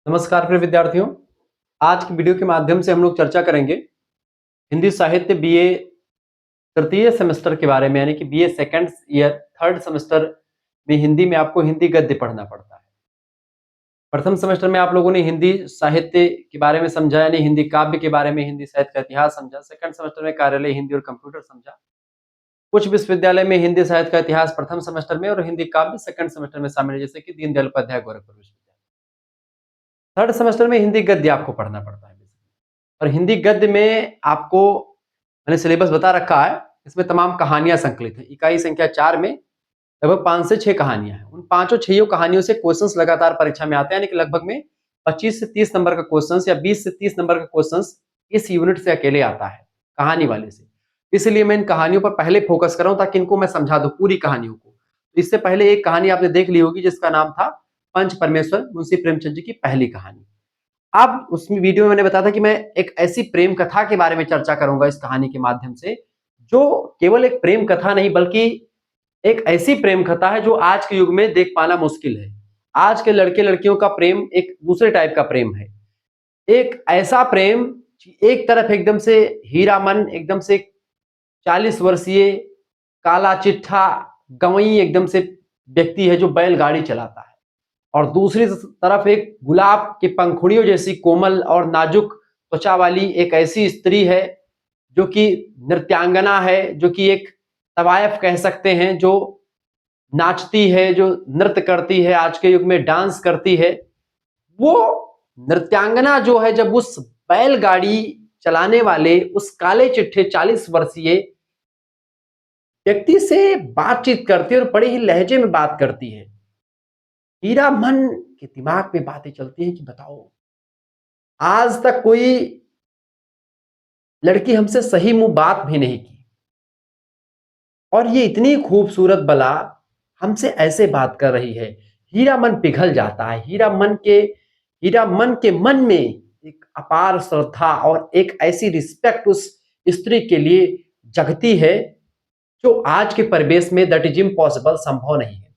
नमस्कार प्रिय विद्यार्थियों। आज की वीडियो के माध्यम से हम लोग चर्चा करेंगे हिंदी साहित्य बीए तृतीय सेमेस्टर के बारे में, यानी कि BA second year third semester में हिंदी में आपको हिंदी गद्य पढ़ना पड़ता है। प्रथम सेमेस्टर में आप लोगों ने हिंदी साहित्य के बारे में समझा, यानी हिंदी काव्य के बारे में, हिंदी साहित्य का इतिहास समझा। सेकंड सेमेस्टर में कार्यालय हिंदी और कंप्यूटर समझा। कुछ विश्वविद्यालय में हिंदी साहित्य का इतिहास प्रथम सेमेस्टर में और हिंदी काव्य सेकंड सेमेस्टर में शामिल है, जैसे कि दीनदयाल उपाध्याय गोरखपुर विश्वविद्यालय। थर्ड सेमेस्टर में हिंदी गद्य आपको पढ़ना पड़ता है और हिंदी गद्य में आपको मैंने सिलेबस बता रखा है। इसमें तमाम कहानियां संकलित हैं। इकाई संख्या 4 में लगभग 5 से 6 कहानियां हैं। उन पांचों छह कहानियों से क्वेश्चंस लगातार परीक्षा में आते हैं, यानी कि लगभग में 25 से 30 नंबर का क्वेश्चंस या 20 से 30 नंबर का क्वेश्चंस इस यूनिट से अकेले आता है, कहानी वाले से। इसलिए मैं इन कहानियों पर पहले फोकस कर रहा हूं ताकि इनको मैं समझा दूं पूरी कहानियों को। इससे पहले एक कहानी आपने देख ली होगी जिसका नाम था पंच परमेश्वर, मुंशी प्रेमचंद जी की पहली कहानी। अब उसमें वीडियो में मैंने बताया था कि मैं एक ऐसी प्रेम कथा के बारे में चर्चा करूंगा इस कहानी के माध्यम से, जो केवल एक प्रेम कथा नहीं बल्कि एक ऐसी प्रेम कथा है जो आज के युग में देख पाना मुश्किल है। आज के लड़के लड़कियों का प्रेम एक दूसरे टाइप का प्रेम है। एक ऐसा प्रेम, एक तरफ एकदम से हीरा मन, एकदम से 40 वर्षीय काला चिट्ठा गवई एकदम से व्यक्ति है जो बैलगाड़ी चलाता है, और दूसरी तरफ एक गुलाब की पंखुड़ियों जैसी कोमल और नाजुक त्वचा वाली एक ऐसी स्त्री है जो कि नृत्यांगना है, जो कि एक तवायफ कह सकते हैं, जो नाचती है, जो नृत्य करती है, आज के युग में डांस करती है। वो नृत्यांगना जो है, जब उस बैलगाड़ी चलाने वाले उस काले चिट्ठे 40 वर्षीय व्यक्ति से बातचीत करती है और बड़े ही लहजे में बात करती है, हीरा मन के दिमाग में बातें चलती हैं कि बताओ, आज तक कोई लड़की हमसे सही मुंह बात भी नहीं की, और ये इतनी खूबसूरत बला हमसे ऐसे बात कर रही है। हीरा मन पिघल जाता है। हीरा मन के मन में एक अपार श्रद्धा और एक ऐसी रिस्पेक्ट उस स्त्री के लिए जगती है जो आज के परिवेश में दैट इज इम्पॉसिबल, संभव नहीं है।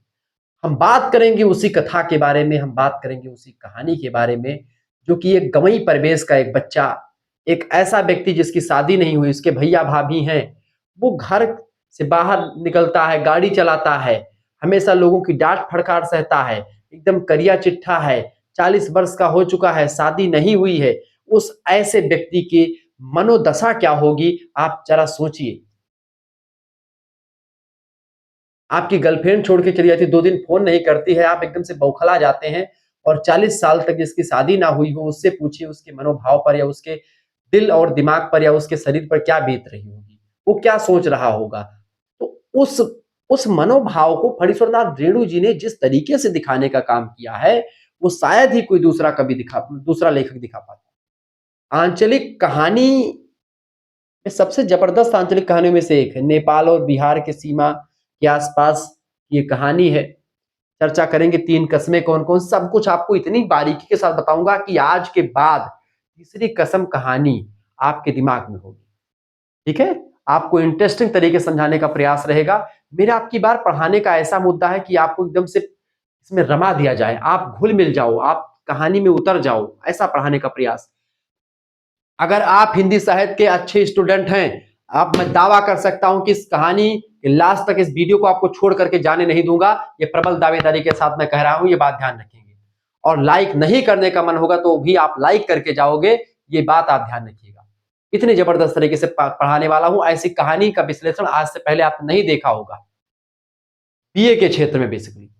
हम बात करेंगे उसी कथा के बारे में, हम बात करेंगे उसी कहानी के बारे में, जो कि एक गंवई परिवेश का एक बच्चा, एक ऐसा व्यक्ति जिसकी शादी नहीं हुई, उसके भैया भाभी हैं, वो घर से बाहर निकलता है, गाड़ी चलाता है, हमेशा लोगों की डांट फटकार सहता है, एकदम करिया चिट्ठा है, 40 वर्ष का हो चुका है, शादी नहीं हुई है। उस ऐसे व्यक्ति की मनोदशा क्या होगी, आप जरा सोचिए। आपकी गर्लफ्रेंड छोड़ के चली जाती, 2 दिन फोन नहीं करती है, आप एकदम से बौखला जाते हैं, और 40 साल तक जिसकी शादी ना हुई हो उससे पूछिए उसके मनोभाव पर, या उसके दिल और दिमाग पर, या उसके शरीर पर क्या बीत रही होगी, वो क्या सोच रहा होगा। तो उस मनोभाव को फणीश्वरनाथ रेणु जी ने जिस तरीके से दिखाने का काम किया है, वो शायद ही कोई दूसरा लेखक दिखा पाता। आंचलिक कहानी में सबसे जबरदस्त आंचलिक कहानियों में से एक है। नेपाल और बिहार के सीमा के आसपास ये कहानी है। चर्चा करेंगे 3 कस्में कौन कौन, सब कुछ आपको इतनी बारीकी के साथ बताऊंगा कि आज के बाद तीसरी कसम कहानी आपके दिमाग में होगी। ठीक है, आपको इंटरेस्टिंग तरीके से समझाने का प्रयास रहेगा। मेरा आपकी बार पढ़ाने का ऐसा मुद्दा है कि आपको एकदम से इसमें रमा दिया जाए, आप घुल मिल जाओ, आप कहानी में उतर जाओ, ऐसा पढ़ाने का प्रयास। अगर आप हिंदी साहित्य के अच्छे स्टूडेंट हैं, आप, मैं दावा कर सकता हूं कि इस कहानी के लास्ट तक इस वीडियो को आपको छोड़ करके जाने नहीं दूंगा। ये प्रबल दावेदारी के साथ मैं कह रहा हूं, ये बात ध्यान रखेंगे। और लाइक नहीं करने का मन होगा तो भी आप लाइक करके जाओगे, ये बात आप ध्यान रखिएगा। इतनी जबरदस्त तरीके से पढ़ाने वाला हूं। ऐसी कहानी का विश्लेषण आज से पहले आपने नहीं देखा होगा बीए के क्षेत्र में। बेसिकली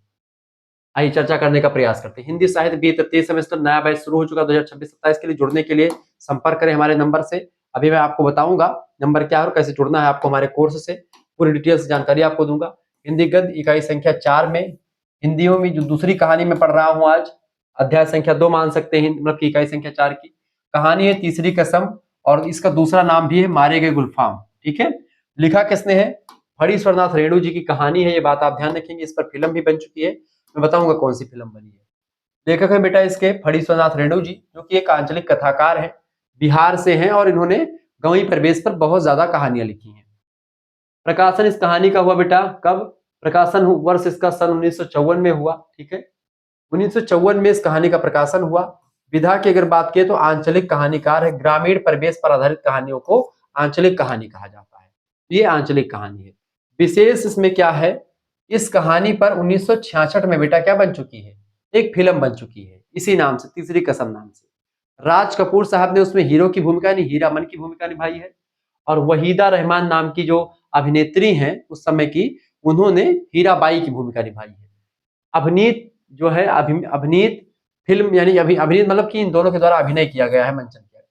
आइए चर्चा करने का प्रयास करते हैं। हिंदी साहित्य बीए तृतीय सेमेस्टर नया बैच शुरू हो चुका 2026-27 के लिए। जुड़ने के लिए संपर्क करें हमारे नंबर से। अभी मैं आपको बताऊंगा नंबर क्या है और कैसे जुड़ना है आपको हमारे कोर्स से। पूरी डिटेल्स जानकारी आपको दूंगा। हिंदी गद्य इकाई संख्या 4 में हिंदियों में जो दूसरी कहानी में पढ़ रहा हूं आज, अध्याय संख्या 2 मान सकते हैं, मतलब की इकाई संख्या 4 की कहानी है तीसरी कसम, और इसका दूसरा नाम भी है मारे गए गुलफाम। ठीक है, लिखा किसने है? फणीश्वरनाथ रेणु जी की कहानी है, ये बात आप ध्यान रखेंगे। इस पर फिल्म भी बन चुकी है, मैं बताऊंगा कौन सी फिल्म बनी है। लेखक है बेटा इसके फणीश्वरनाथ रेणु जी, जो कि एक आंचलिक कथाकार है, बिहार से हैं, और इन्होंने गंवई परिवेश पर बहुत ज्यादा कहानियां लिखी हैं। प्रकाशन इस कहानी का हुआ बेटा कब? प्रकाशन वर्ष इसका सन 1954 में हुआ। ठीक है, 1954 में इस कहानी का प्रकाशन हुआ। विधा की अगर बात करें तो आंचलिक कहानीकार है। ग्रामीण परिवेश पर आधारित कहानियों को आंचलिक कहानी कहा जाता है। ये आंचलिक कहानी है। विशेष इसमें क्या है, इस कहानी पर 1966 में बेटा क्या बन चुकी है, एक फिल्म बन चुकी है इसी नाम से, तीसरी कसम नाम से। राज कपूर साहब ने उसमें हीरो की भूमिका नहीं, हीरामन की भूमिका निभाई है। और वहीदा रहमान नाम की जो अभिनेत्री हैं उस समय की, उन्होंने हीराबाई की भूमिका निभाई है। अभिनीत जो है अभिनीत फिल्म यानी अभिनीत मतलब कि इन दोनों के द्वारा अभिनय किया गया है, मंचन किया गया।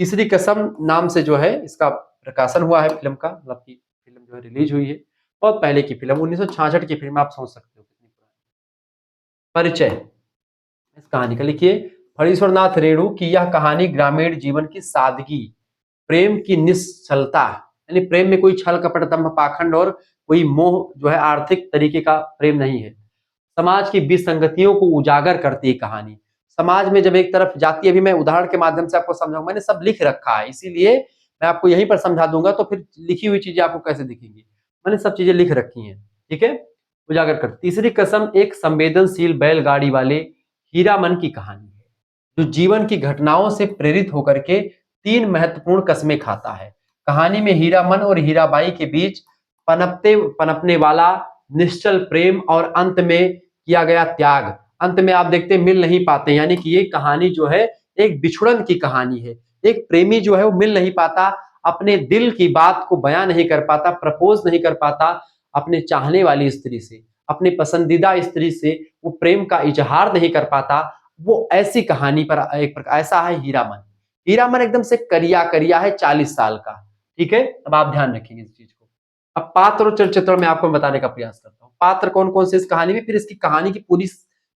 तीसरी कसम नाम से जो है इसका प्रकाशन हुआ है फिल्म का, मतलब की फिल्म जो है रिलीज हुई है। बहुत पहले की फिल्म, 1966 की फिल्म, आप सोच सकते हो कितनी पुरानी। परिचय इस कहानी का लिखिए। फणीश्वरनाथ रेणु की यह कहानी ग्रामीण जीवन की सादगी, प्रेम की निश्चलता, यानी प्रेम में कोई छल कपट दंभ पाखंड और कोई मोह जो है आर्थिक तरीके का प्रेम नहीं है, समाज की विसंगतियों को उजागर करती है कहानी। समाज में जब एक तरफ जाति, अभी मैं उदाहरण के माध्यम से आपको समझाऊंगा, मैंने सब लिख रखा है इसीलिए मैं आपको यहीं पर समझा दूंगा, तो फिर लिखी हुई चीजें आपको कैसे दिखेंगी, मैंने सब चीजें लिख रखी हैं। ठीक है, उजागर कर। तीसरी कसम एक संवेदनशील बैलगाड़ी वाले हीरामन की कहानी है, जो जीवन की घटनाओं से प्रेरित होकर के 3 महत्वपूर्ण कस्में खाता है। कहानी में हीरामन और हीराबाई के बीच पनपने वाला निश्चल प्रेम और अंत में किया गया त्याग, अंत में आप देखते मिल नहीं पाते, यानी कि ये कहानी जो है एक बिछुड़न की कहानी है। एक प्रेमी जो है वो मिल नहीं पाता, अपने दिल की बात को बयां नहीं कर पाता, प्रपोज नहीं कर पाता अपने चाहने वाली स्त्री से, अपने पसंदीदा स्त्री से वो प्रेम का इजहार नहीं कर पाता। वो ऐसी कहानी पर एक प्रकार ऐसा है हीरामन। हीरामन एकदम से करिया करिया है, 40 साल का। ठीक है, अब आप ध्यान रखेंगे इस चीज को। अब पात्र और चरित्र में आपको बताने का प्रयास करता हूँ, पात्र कौन कौन से इस कहानी में, फिर इसकी कहानी की पूरी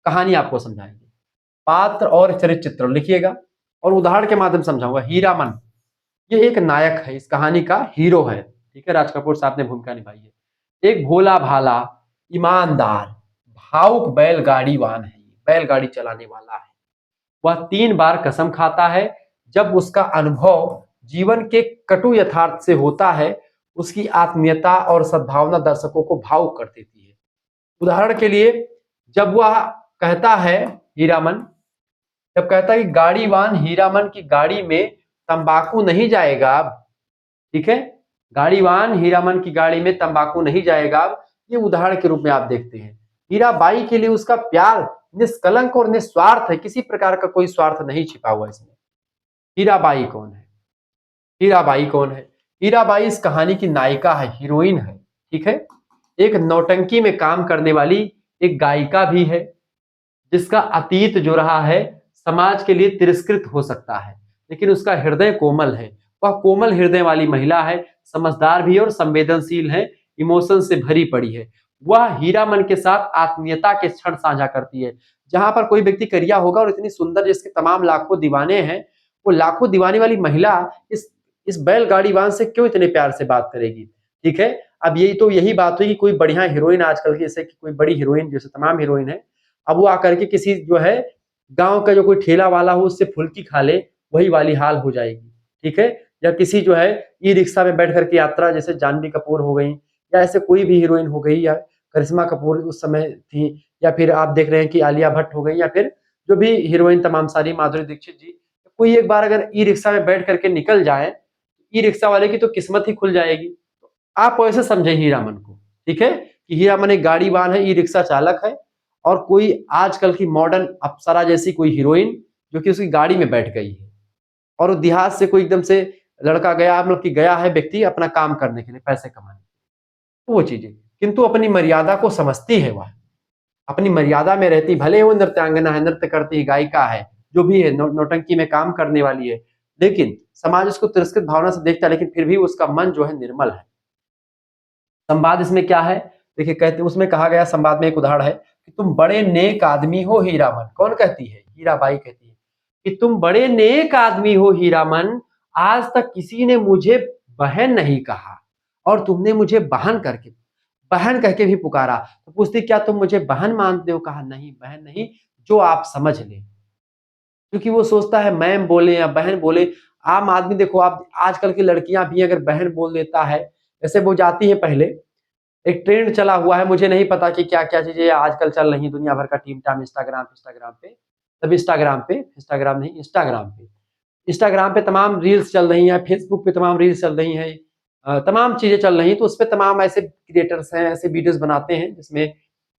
कहानी आपको समझाएंगे। पात्र और चरित्र लिखिएगा और उदाहरण के माध्यम समझाऊंगा। हीरामन ये एक नायक है, इस कहानी का हीरो है। ठीक है, राज कपूर साहब ने भूमिका निभाई है। एक भोला भाला, ईमानदार, भावुक बैलगाड़ीवान है, बैलगाड़ी चलाने वाला है। वह 3 बार कसम खाता है। जब उसका अनुभव जीवन के कटु यथार्थ से होता है, उसकी आत्मीयता और सद्भावना दर्शकों को भावुक कर देती है। उदाहरण के लिए, जब वह कहता है हीरामन, जब कहता है कि गाड़ीवान हीरामन की गाड़ी में तंबाकू नहीं जाएगा, ठीक है, गाड़ीवान हीरामन की गाड़ी में तंबाकू नहीं जाएगा, ये उदाहरण के रूप में आप देखते हैं। हीराबाई के लिए उसका प्यार निष्कलंक और निस्वार्थ है, किसी प्रकार का कोई स्वार्थ नहीं छिपा हुआ इसमें। हीराबाई कौन है, हीराबाई कौन है? हीराबाई इस कहानी की नायिका है, हीरोइन है। ठीक है, एक नौटंकी में काम करने वाली एक गायिका भी है, जिसका अतीत जो रहा है समाज के लिए तिरस्कृत हो सकता है, लेकिन उसका हृदय कोमल है। वह कोमल हृदय वाली महिला है, समझदार भी है और संवेदनशील है, इमोशन से भरी पड़ी है। वह हीरामन के साथ आत्मीयता के क्षण साझा करती है। जहां पर कोई व्यक्ति करिया होगा और इतनी सुंदर, जिसके तमाम लाखों दीवाने हैं, वो लाखों दीवाने वाली महिला इस बैलगाड़ीवान से क्यों इतने प्यार से बात करेगी? ठीक है, अब यही बात हुई कि कोई बढ़िया हीरोइन आजकल की, जैसे कि कोई बड़ी हीरोइन, जैसे तमाम हीरोइन है, अब वो आकर के किसी जो है गांव का जो कोई ठेला वाला हो उससे फुल्की खा ले, वही वाली हाल हो जाएगी। ठीक है, या किसी जो है ई रिक्शा में बैठ करके यात्रा, जैसे जानवी कपूर हो गई, या ऐसे कोई भी हीरोइन हो गई, या करिश्मा कपूर उस समय थी, या फिर आप देख रहे हैं कि आलिया भट्ट हो गई, या फिर जो भी हीरोइन तमाम सारी, माधुरी दीक्षित जी, कोई एक बार अगर ई रिक्शा में बैठ करके निकल जाए, ई रिक्शा वाले की तो किस्मत ही खुल जाएगी। आप वैसे समझे हीरामन को। ठीक है, कि हीरामन एक गाड़ीवान है, ई रिक्शा चालक है, और कोई आजकल की मॉडर्न अप्सरा जैसी कोई हीरोइन जो कि उसकी गाड़ी में बैठ गई है, और वो देहात से कोई एकदम से लड़का गया, मतलब कि गया है व्यक्ति अपना काम करने के लिए, पैसे कमाने, तो वो चीजें, किंतु अपनी मर्यादा को समझती है, वह अपनी मर्यादा में रहती, भले वो नृत्यांगना है, नृत्य करती है, गायिका है, जो भी है, नौटंकी में काम करने वाली है, लेकिन समाज उसको तिरस्कृत भावना से देखता है, लेकिन फिर भी उसका मन जो है निर्मल है। संवाद इसमें क्या है, देखिए, कहते उसमें कहा गया, संवाद में एक उदाहरण है कि तुम बड़े नेक आदमी हो हीरामन। कौन कहती है? हीराबाई कहती है कि तुम बड़े नेक आदमी हो हीरामन, आज तक किसी ने मुझे बहन नहीं कहा, और तुमने मुझे बहन कह के भी पुकारा। तो पूछती, क्या तुम मुझे बहन मानते हो? कहा, नहीं बहन नहीं, जो आप समझ ले। क्योंकि वो सोचता है मैम बोले या बहन बोले, आम आदमी, देखो आप आजकल की लड़कियां भी अगर बहन बोल देता है, जैसे वो जाती है, पहले एक ट्रेंड चला हुआ है, मुझे नहीं पता कि क्या क्या चीजें आजकल चल रही दुनिया भर का टीम टाम इंस्टाग्राम पे, तब इंस्टाग्राम पे तमाम रील्स चल रही हैं, फेसबुक पे तमाम रील्स चल रही हैं, तमाम चीज़ें चल रही हैं, तो उसपे तमाम ऐसे क्रिएटर्स हैं, ऐसे वीडियोज़ बनाते हैं जिसमें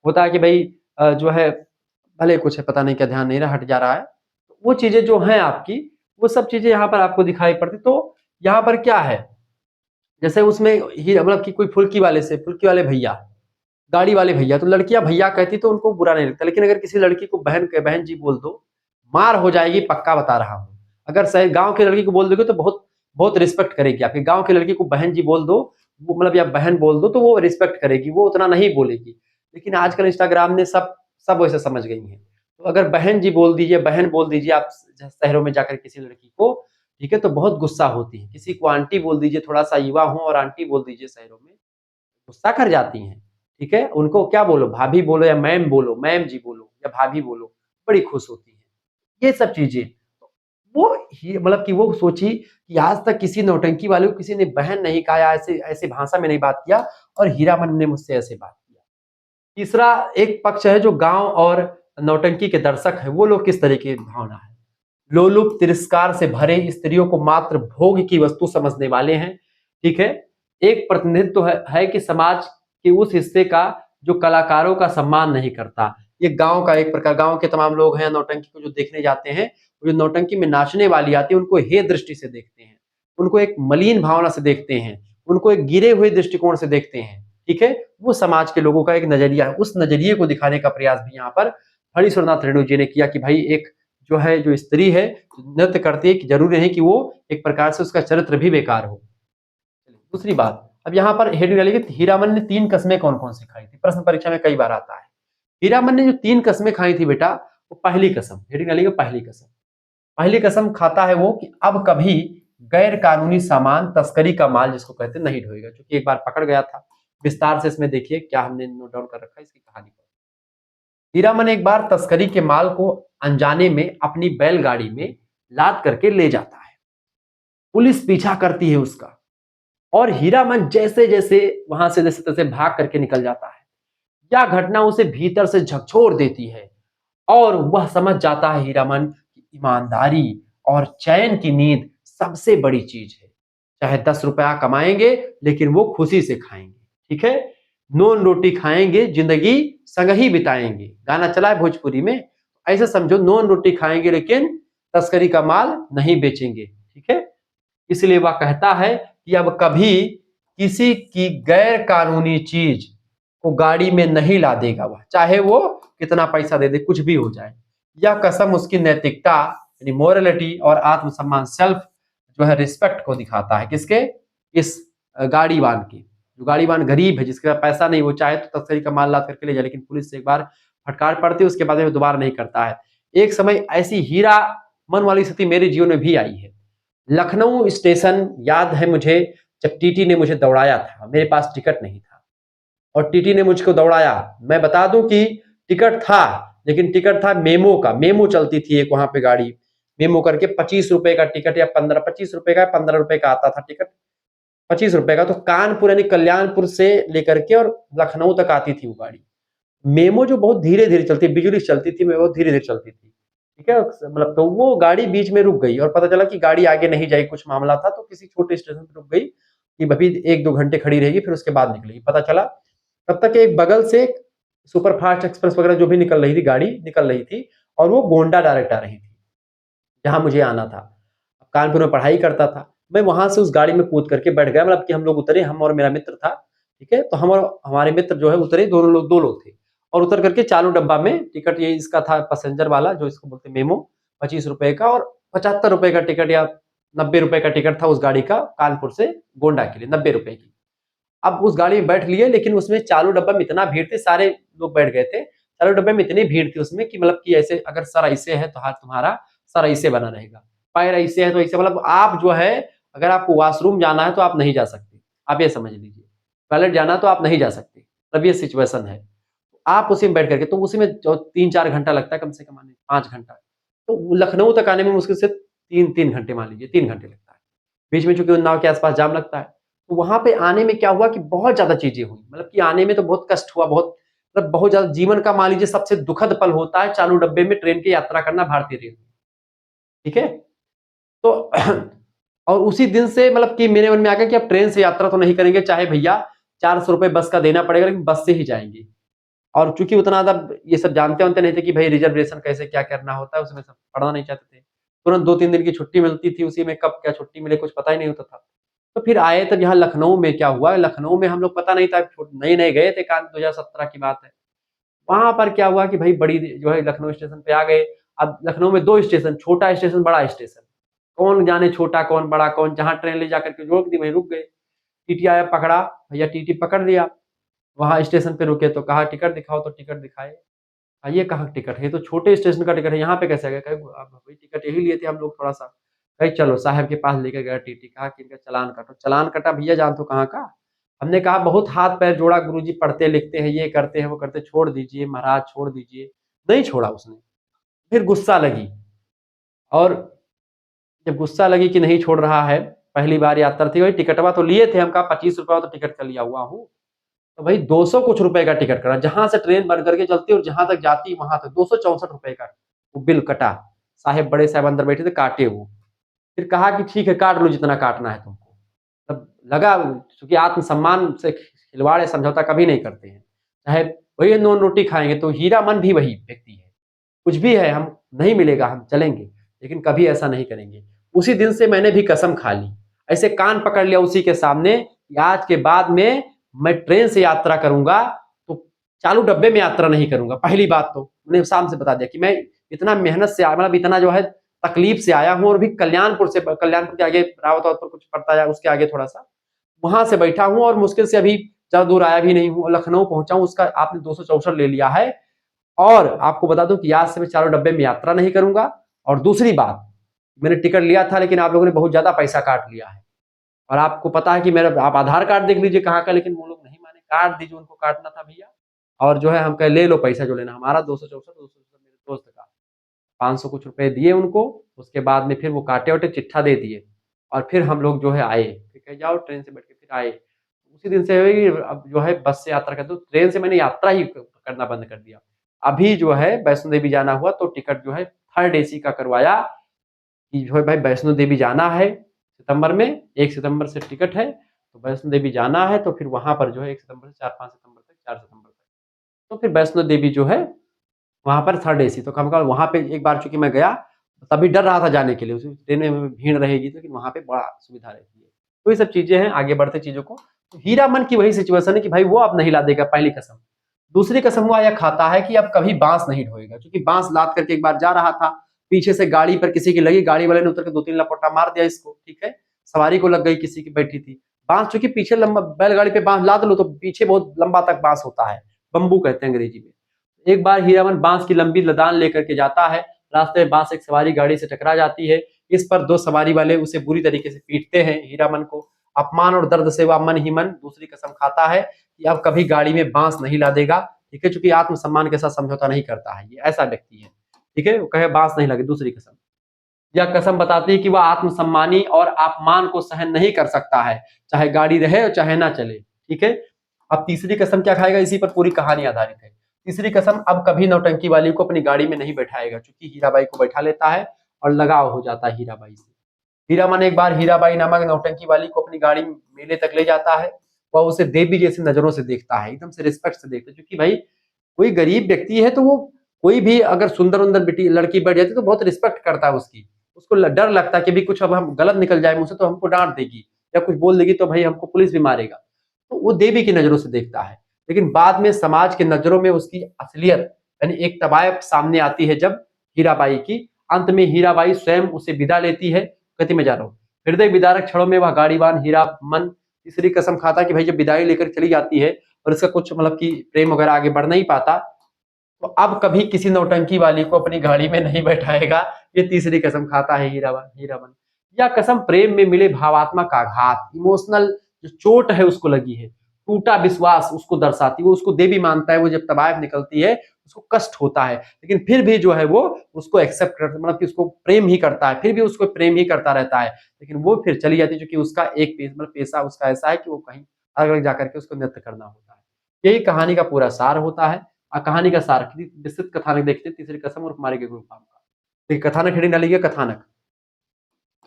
होता है कि भई जो है भले कुछ है पता नहीं क्या ध्यान नहीं रहा, हट जा रहा है। वो चीज़ें जो हैं आपकी, वो सब चीज़ें यहाँ पर आपको दिखाई पड़ती। तो यहाँ पर क्या है, जैसे उसमें ही मतलब कि कोई फुल्की वाले भैया, गाड़ी वाले भैया, तो लड़कियाँ भैया कहती तो उनको बुरा नहीं लगता, लेकिन अगर किसी लड़की को बहन जी बोल दो, मार हो जाएगी, पक्का बता रहा हूँ। अगर सही गाँव की लड़की को बोल दोगे तो बहुत बहुत रिस्पेक्ट करेगी आपकी। गाँव की लड़की को बहन जी बोल दो, वो मतलब या बहन बोल दो तो वो रिस्पेक्ट करेगी, वो उतना नहीं बोलेगी। लेकिन आजकल इंस्टाग्राम ने सब सब वैसे समझ गई हैं। तो अगर बहन बोल दीजिए आप शहरों में जाकर किसी लड़की को, ठीक है, तो बहुत गुस्सा होती है। किसी को आंटी बोल दीजिए, थोड़ा-सा युवा हो और आंटी बोल दीजिए शहरों में, गुस्सा कर जाती हैं, ठीक है? उनको क्या बोलो, भाभी बोलो या मैम बोलो, मैम जी बोलो या भाभी बोलो, बड़ी खुश होती हैं। ये सब चीज़ें, वो ही मतलब कि वो सोची कि आज तक किसी नौटंकी वाले को किसी ने बहन नहीं कहा या ऐसे ऐसे भाषा में नहीं बात किया, और हीरामन ने मुझसे ऐसे बात किया। तीसरा एक पक्ष है जो गाँव और नौटंकी के दर्शक हैं, वो लोग किस तरह की भावना है। लोलुप तिरस्कार से भरे स्त्रियों को मात्र भोग की वस्तु समझने वाले हैं, ठीक है? एक प्रतिनिधित्व तो है कि समाज के उस हिस्से का जो कलाकारों का सम्मान नहीं करता। ये गाँव का एक प्रकार, गाँव के तमाम लोग हैं नौटंकी को जो देखने जाते हैं, वो जो नौटंकी में नाचने वाली आती है उनको हे दृष्टि से देखते हैं, उनको एक मलिन भावना से देखते हैं, उनको एक गिरे हुए दृष्टिकोण से देखते हैं, ठीक है? वो समाज के लोगों का एक नज़रिया है, उस नज़रिए को दिखाने का प्रयास भी यहाँ पर हरीश्वरनाथ रेणु जी ने किया कि भाई एक जो स्त्री है, नृत्य करती है कि ज़रूरी नहीं कि वो एक प्रकार से उसका चरित्र भी बेकार हो। दूसरी बात, अब यहाँ पर हेडिंग डाली कि हीरामन ने 3 कस्में कौन-कौन सी खाई थी? प्रश्न परीक्षा में कई बार आता है। हीरामन ने जो 3 कस्में खाई थी बेटा, वो पहली कसम, हेडिंग डालिएगा पहली कसम। पहली कसम खाता है वो कि अब कभी गैर कानूनी सामान तस्करी का माल जिसको कहते हैं नहीं ढोएगा, क्योंकि एक बार पकड़ गया था। विस्तार से इसमें देखिए क्या हमने नोट डाउन कर रखा है इसकी कहानी को। हीरामन एक बार तस्करी के माल को अनजाने में अपनी बैलगाड़ी में लाद करके ले जाता है। पुलिस पीछा करती है उसका, और हीरामन जैसे-जैसे वहां से जैसे-तैसे भाग करके निकल जाता है। यह घटना उसे भीतर से झकझोर देती है और वह समझ जाता है हीरामन कि ईमानदारी और चैन की नींद सबसे बड़ी चीज है। चाहे 10 रुपया कमाएंगे लेकिन वो खुशी से खाएंगे, ठीक है? नून रोटी खाएंगे, जिंदगी संग ही बिताएंगे। गाना चला है भोजपुरी में, ऐसे समझो नून रोटी खाएंगे लेकिन तस्करी का माल नहीं बेचेंगे, ठीक है? इसलिए वह कहता है कि अब कभी किसी की गैर कानूनी चीज को गाड़ी में नहीं ला देगा वह, चाहे वो कितना पैसा दे दे, कुछ भी हो जाए। यह कसम उसकी नैतिकता यानी मोरलिटी और आत्मसम्मान सेल्फ जो है रिस्पेक्ट को दिखाता है। किसके? इस गाड़ीवान की। जो गाड़ीवान गरीब है, जिसके पास पैसा नहीं, वो चाहे तो तस्करी का माल लाद करके ले जाए, लेकिन पुलिस से एक बार फटकार पड़ती है उसके बाद में दोबारा नहीं करता है। एक समय ऐसी हीरा मन वाली स्थिति मेरे जीवन में भी आई है। लखनऊ स्टेशन याद है मुझे, जब टीटी ने मुझे दौड़ाया था, मेरे पास टिकट नहीं था और टीटी ने मुझको दौड़ाया। मैं बता दूं कि टिकट था, लेकिन टिकट था मेमो का। मेमो चलती थी एक वहां पे गाड़ी, मेमो करके 25 रुपए का टिकट या 15, 25 रुपए का 15 रुपए का आता था टिकट, 25 रुपए का। तो कानपुर यानी कल्याणपुर से लेकर के और लखनऊ तक आती थी वो गाड़ी। मेमो जो बहुत धीरे धीरे चलती, बिजली चलती थी, वो धीरे धीरे चलती थी, ठीक है? मतलब तो वो गाड़ी बीच में रुक गई और पता चला कि गाड़ी आगे नहीं जाएगी, कुछ मामला था, तो किसी छोटे स्टेशन पर रुक गई कि अभी 1-2 घंटे खड़ी रहेगी, फिर उसके बाद निकलेगी। पता चला तब तक एक बगल से सुपर फास्ट एक्सप्रेस वगैरह जो भी निकल रही थी, गाड़ी निकल रही थी, और वो गोंडा डायरेक्ट आ रही थी जहां मुझे आना था। कानपुर में पढ़ाई करता था मैं, वहां से उस गाड़ी में कूद करके बैठ गया। मतलब कि हम लोग उतरे, हम और मेरा मित्र था, ठीक है? तो हम और हमारे मित्र जो है उतरे, दोनों लोग, 2 लोग थे, और उतर करके चालू डब्बा में टिकट, ये इसका था पैसेंजर वाला जो इसको बोलते मेमो, 25 रुपए का, और 75 रुपए का टिकट या 90 रुपए का टिकट था उस गाड़ी का, कानपुर से गोंडा के लिए 90 रुपए की। अब उस गाड़ी में बैठ लिए, लेकिन उसमें चालू डब्बा में इतना भीड़ थी, सारे लोग बैठ गए थे। चालू डब्बे में इतनी भीड़ थी उसमें कि मतलब कि ऐसे अगर सर ऐसे है तो हाथ तुम्हारा सर ऐसे बना रहेगा, पैर ऐसे है तो ऐसे, मतलब आप जो है अगर आपको वॉशरूम जाना है तो आप नहीं जा सकते। आप ये समझ लीजिए, टॉयलेट जाना है तो आप नहीं जा सकते। तब ये सिचुएशन है। आप उसी में बैठ करके, तो उसी में जो 3-4 घंटा लगता है कम से कम, आने 5 घंटा। तो लखनऊ तक आने में मुश्किल से 3-3 घंटे, मान लीजिए 3 घंटे लगता है। बीच में चूँकि उन्नाव के आस-पास जाम लगता है। तो वहाँ पे आने में क्या हुआ कि बहुत ज़्यादा चीज़ें हुई। मतलब कि आने में तो बहुत कष्ट हुआ, बहुत मतलब बहुत ज्यादा जीवन का मान लीजिए सबसे दुखद पल होता है चालू डब्बे में ट्रेन की यात्रा करना भारतीय रेल में। ठीक है? तो और उसी दिन से मतलब कि मेरे मन में आ गया कि अब ट्रेन से यात्रा तो नहीं करेंगे, चाहे भैया 400 रुपए बस का देना पड़ेगा, लेकिन बस से ही जाएंगे। और चूंकि उतना ज्यादा ये सब जानते वानते नहीं थे कि भाई रिजर्वेशन कैसे क्या करना होता है, उसमें सब पढ़ना नहीं चाहते थे। तुरंत 2-3 दिन की छुट्टी मिलती थी, उसी में कब क्या छुट्टी मिले कुछ पता ही नहीं होता था। तो फिर आए तब यहाँ लखनऊ में क्या हुआ, लखनऊ में हम लोग पता नहीं था, नए-नए गए थे, कान 2017 की बात है। वहाँ पर क्या हुआ कि भाई बड़ी जो है लखनऊ स्टेशन पे आ गए। अब लखनऊ में 2 स्टेशन, छोटा स्टेशन, बड़ा स्टेशन। कौन जाने छोटा कौन बड़ा कौन, जहाँ ट्रेन ले जाकर के रोक दी वहीं रुक गए। टीटी आया पकड़ा, भैया टीटी पकड़ लिया। वहाँ स्टेशन पे रुके तो कहा टिकट दिखाओ, तो टिकट दिखाए। ये कहाँ टिकट है, ये तो छोटे स्टेशन का टिकट है, यहाँ पे कैसे आ गया? कहे अब वही टिकट यही लिए थे हम लोग थोड़ा सा। कहे चलो साहब के पास लेके गया टीटी, कहा कि इनका चालान काटो। चालान कटा, भैया जान तो कहाँ का। हमने कहा बहुत हाथ पैर जोड़ा, गुरुजी पढ़ते लिखते हैं, ये करते हैं वो करते, छोड़ दीजिए महाराज छोड़ दीजिए। नहीं छोड़ा उसने। फिर गुस्सा लगी, और जब गुस्सा लगी कि नहीं छोड़ रहा है, पहली बार यात्रा थी, वही टिकटवा तो लिए थे, हम कहा 25 रुपया तो टिकट का लिया हुआ हूँ। तो भाई 200 कुछ रुपए का टिकट करा, जहां से ट्रेन बंद करके चलती और जहां तक जाती वहां तक 264 रुपए का वो बिल कटा। साहेब बड़े साहब अंदर बैठे थे, काटे वो। फिर कहा कि ठीक है काट लो जितना काटना है तुमको। तब लगा, चूंकि आत्मसम्मान से खिलवाड़ या समझौता कभी नहीं करते हैं, चाहे वही नोन रोटी खाएंगे। तो हीरा मन भी वही व्यक्ति है, कुछ भी है हम नहीं मिलेगा हम चलेंगे, लेकिन कभी ऐसा नहीं करेंगे। उसी दिन से मैंने भी कसम खा ली, ऐसे कान पकड़ लिया उसी के सामने कि आज के बाद में मैं ट्रेन से यात्रा करूंगा तो चालू डब्बे में यात्रा नहीं करूंगा। पहली बात तो मैंने शाम से बता दिया कि मैं इतना मेहनत से मतलब इतना जो है तकलीफ से आया हूं, और भी कल्याणपुर से, कल्याणपुर के आगे रावत कुछ पड़ता है, उसके आगे थोड़ा सा वहां से बैठा हूं, और मुश्किल से अभी ज्यादा दूर आया भी नहीं हूं, लखनऊ पहुंचा हूं, उसका आपने 264 ले लिया है। और आपको बता दूं कि आज से मैं चारों डब्बे में यात्रा नहीं करूंगा। और दूसरी बात, मैंने टिकट लिया था लेकिन आप लोगों ने बहुत ज्यादा पैसा काट लिया है, और आपको पता है कि मेरा आप आधार कार्ड देख लीजिए कहाँ का, लेकिन वो लोग नहीं माने, काट दीजिए, उनको काटना था भैया। और जो है हम कहे ले लो पैसा जो लेना हमारा, 264 मेरे दोस्त का 500 कुछ रुपए दिए उनको। उसके बाद में फिर वो काटे वटे चिट्ठा दे दिए, और फिर हम लोग जो है आए, फिर कहे जाओ ट्रेन से बैठ के फिर आए। उसी दिन से अब जो है बस से यात्रा करते, तो ट्रेन से मैंने यात्रा ही करना बंद कर दिया। अभी जो है वैष्णो देवी जाना हुआ तो टिकट जो है थर्ड एसी का करवाया, कि जो है भाई वैष्णो देवी जाना है सितंबर में, 1 सितंबर से टिकट है, तो वैष्णो देवी जाना है, तो फिर वहां पर जो है 1 सितंबर से 4-5 सितंबर तक, 4 सितंबर तक, तो फिर वैष्णो देवी जो है वहां पर थर्ड एसी। तो कम वहां पे एक बार चूंकि मैं गया, तभी डर रहा था जाने के लिए, उसी ट्रेन में भीड़ रहेगी, लेकिन वहां पे बड़ा सुविधा रहती है। तो ये सब चीजें हैं, आगे बढ़ते चीजों को। तो हीरा मन की वही सिचुएशन है कि भाई वो अब नहीं ला देगा, पहली कसम। दूसरी कसम वो यह खाता है कि अब कभी बांस नहीं ढोएगा, क्योंकि बांस लाद करके एक बार जा रहा था, पीछे से गाड़ी पर किसी की लगी, गाड़ी वाले ने उतर के 2-3 लपटा मार दिया इसको, ठीक है, सवारी को लग गई, किसी की बैठी थी। बांस चूंकि पीछे लंबा, बैलगाड़ी पे बांस लाद लो तो पीछे बहुत लंबा तक बांस होता है, बम्बू कहते हैं अंग्रेजी में। एक बार हीरामन बांस की लंबी लदान लेकर के जाता है, रास्ते में बांस एक सवारी गाड़ी से टकरा जाती है। इस पर 2 सवारी वाले उसे बुरी तरीके से पीटते हैं हीरामन को। अपमान और दर्द से वह मन ही मन दूसरी कसम खाता है कि अब कभी गाड़ी में बांस नहीं लादेगा, ठीक है, चूंकि आत्मसम्मान के साथ समझौता नहीं करता है, ये ऐसा व्यक्ति है, ठीक है। वो कहे बांस नहीं लगे, दूसरी कसम। यह कसम बताती है कि वह आत्मसम्मानी और अपमान को सहन नहीं कर सकता है, चाहे गाड़ी रहे और चाहे ना चले, ठीक है। अब तीसरी कसम क्या खाएगा, इसी पर पूरी कहानी आधारित है। तीसरी कसम, अब कभी नौटंकी वाली को अपनी गाड़ी में नहीं बैठाएगा, क्योंकि हीराबाई को बैठा लेता है और लगाव हो जाता है हीराबाई से। हीरामन एक बार हीराबाई नामक नौटंकी वाली को अपनी गाड़ी मेले तक ले जाता है। वह उसे देवी जैसी नजरों से देखता है, एकदम से रिस्पेक्ट से देखता है, क्योंकि भाई कोई गरीब व्यक्ति है तो वो कोई भी अगर सुंदर उंदर बेटी लड़की बैठ जाती है तो बहुत रिस्पेक्ट करता है उसकी। उसको डर लगता है कि भी कुछ अब हम गलत निकल जाए मुझसे तो हमको डांट देगी, या कुछ बोल देगी तो भाई हमको पुलिस भी मारेगा। तो वो देवी की नजरों से देखता है। लेकिन बाद में समाज की नजरों में उसकी असलियत यानी एक तवायफ सामने आती है, जब हीराबाई की अंत में हीराबाई स्वयं उसे विदा लेती है, कहती मैं जा रहा हूँ। हृदय विदारक क्षणों में वह गाड़ीवान हीरामन तीसरी कसम खाता कि भाई जब विदाई लेकर चली जाती है और इसका कुछ मतलब कि प्रेम वगैरह आगे बढ़ नहीं पाता, तो अब कभी किसी नौटंकी वाली को अपनी गाड़ी में नहीं बैठाएगा। ये तीसरी कसम खाता है हीरावन। यह कसम प्रेम में मिले भावात्मक आघात, इमोशनल जो चोट है उसको लगी है, टूटा विश्वास उसको दर्शाती, वो उसको देवी मानता है, वो जब तवायफ निकलती है उसको कष्ट होता है, लेकिन फिर भी जो है वो उसको एक्सेप्ट करता, मतलब कि उसको प्रेम ही करता है, फिर भी उसको प्रेम ही करता रहता है। लेकिन वो फिर चली जाती है, क्योंकि उसका एक मतलब पेशा उसका ऐसा है कि वो कहीं अलग अलग जाकर के उसको नृत्य करना होता है। यही कहानी का पूरा सार होता है। कहानी का सार विस्तृत कथानक देखते हैं, तीसरी कसम और कुमारी के गुरु काम का। देखिए कथानक हेडिंग डालिए कथानक।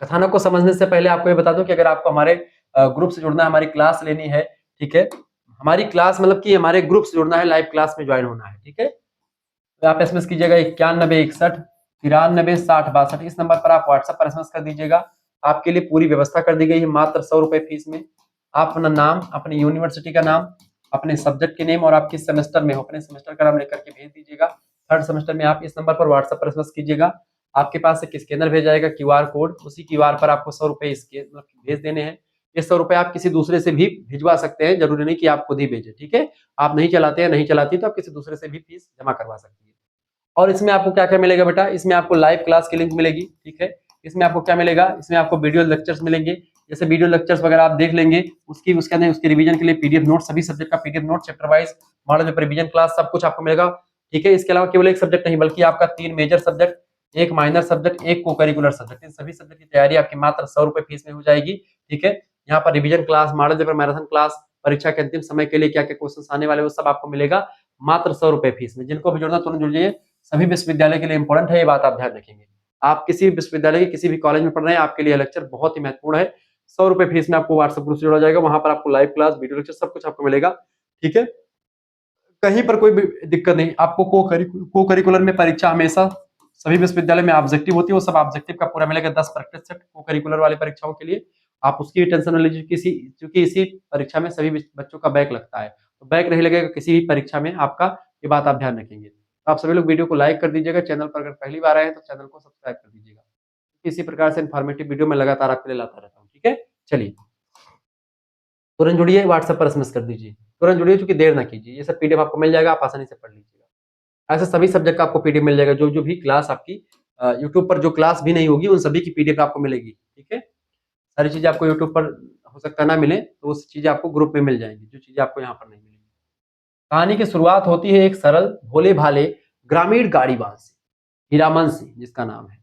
कथानक को समझने से पहले आपको ये बता दूं कि अगर आपको हमारे ग्रुप से जुड़ना है, हमारी क्लास लेनी है, ठीक है, हमारी क्लास मतलब कि हमारे ग्रुप से जुड़ना है, लाइव क्लास में ज्वाइन होना है, ठीक है, तो आप एसएमएस कीजिएगा 9161 93 60 62। इस नंबर पर आप व्हाट्सएप पर एसएमएस कर दीजिएगा। आपके लिए पूरी व्यवस्था कर दी गई है मात्र 100 रुपए फीस में। आप अपना नाम, अपनी यूनिवर्सिटी का नाम, अपने सब्जेक्ट के नेम और आप किस सेमेस्टर में हो अपने सेमेस्टर का नाम लेकर के भेज दीजिएगा। थर्ड सेमेस्टर में आप इस नंबर पर व्हाट्सएप पर एसएमएस कीजिएगा। आपके पास एक स्कैनर भेजा जाएगा, क्यूआर कोड, उसी क्यूआर पर आपको 100 रुपए भेज देने हैं। ये 100 रुपए आप किसी दूसरे से भी भिजवा सकते हैं, जरूरी नहीं कि आप खुद ही भेजें, ठीक है। आप नहीं चलाते हैं, नहीं चलाती तो आप किसी दूसरे से भी फीस जमा करवा सकती है। और इसमें आपको क्या क्या मिलेगा बेटा, इसमें आपको लाइव क्लास की लिंक मिलेगी, ठीक है। इसमें आपको क्या मिलेगा, इसमें आपको वीडियो लेक्चर्स मिलेंगे। जैसे वीडियो लेक्चर्स वगैरह आप देख लेंगे, उसके अंदर उसके रिवीजन के लिए पीडीएफ नोट, सभी सब्जेक्ट का PDF note, chapter wise model paper revision class, सब कुछ आपको मिलेगा, ठीक है। इसके अलावा केवल एक सब्जेक्ट नहीं बल्कि आपका 3 मेजर सब्जेक्ट, एक माइनर सब्जेक्ट, एक को करिकुलर सब्जेक्ट, इन सभी सब्जेक्ट की तैयारी आपकी मात्र 100 रुपए फीस में हो जाएगी, ठीक है। यहाँ पर revision class, model paper, marathon class, परीक्षा के अंतिम समय के लिए क्या क्या क्वेश्चन आने वाले वो सब आपको मिलेगा मात्र 100 रुपए फीस में। जिनको भी जुड़ना तुरंत जुड़ जाइए, सभी विश्वविद्यालय के लिए इंपॉर्टेंट है, ये बात आप ध्यान रखेंगे। आप किसी भी विश्वविद्यालय के किसी भी कॉलेज में पढ़ रहे हैं, आपके लिए लेक्चर बहुत ही महत्वपूर्ण है। 100 रुपए फीस में आपको व्हाट्सएप ग्रुप से जोड़ा जाएगा, वहां पर आपको लाइव क्लास, वीडियो लेक्चर सब कुछ आपको मिलेगा, ठीक है। कहीं पर कोई भी दिक्कत नहीं। आपको को करिकुलर में परीक्षा हमेशा सभी विश्वविद्यालय में ऑब्जेक्टिव होती है, वो सब ऑब्जेक्टिव का पूरा मिलेगा 10% को करिकुलर वाली परीक्षाओं के लिए। आप उसकी टेंशन न लीजिए, क्योंकि इसी परीक्षा में सभी बच्चों का बैक लगता है, तो बैक नहीं लगेगा किसी भी परीक्षा में आपका, ये बात आप ध्यान रखेंगे। तो आप सभी लोग वीडियो को लाइक कर दीजिएगा, चैनल पर अगर पहली बार आए हैं तो चैनल को सब्सक्राइब कर दीजिएगा। इसी प्रकार से इन्फॉर्मेटिव वीडियो मैं लगातार आपके लिए लाता रहता हूँ, ठीक है। चलिए तुरंत जुड़िए, व्हाट्सएप पर एसएमएस कर दीजिए, तुरंत जुड़िए, क्योंकि देर ना कीजिए। ये सब पीडीएफ आपको मिल जाएगा, आप आसानी से पढ़ लीजिएगा। ऐसे सभी सब्जेक्ट का आपको पीडीएफ मिल जाएगा, जो जो भी क्लास आपकी यूट्यूब पर जो क्लास भी नहीं होगी उन सभी की पीडीएफ आपको मिलेगी, ठीक है। सारी चीजें आपको यूट्यूब पर हो सकता है ना मिले, तो वो चीजें आपको ग्रुप में मिल जाएंगी, जो चीजें आपको यहाँ पर नहीं मिलेंगी। कहानी की शुरुआत होती है एक सरल भोले भाले ग्रामीण गाड़ीवान से, हीरामन से जिसका नाम है,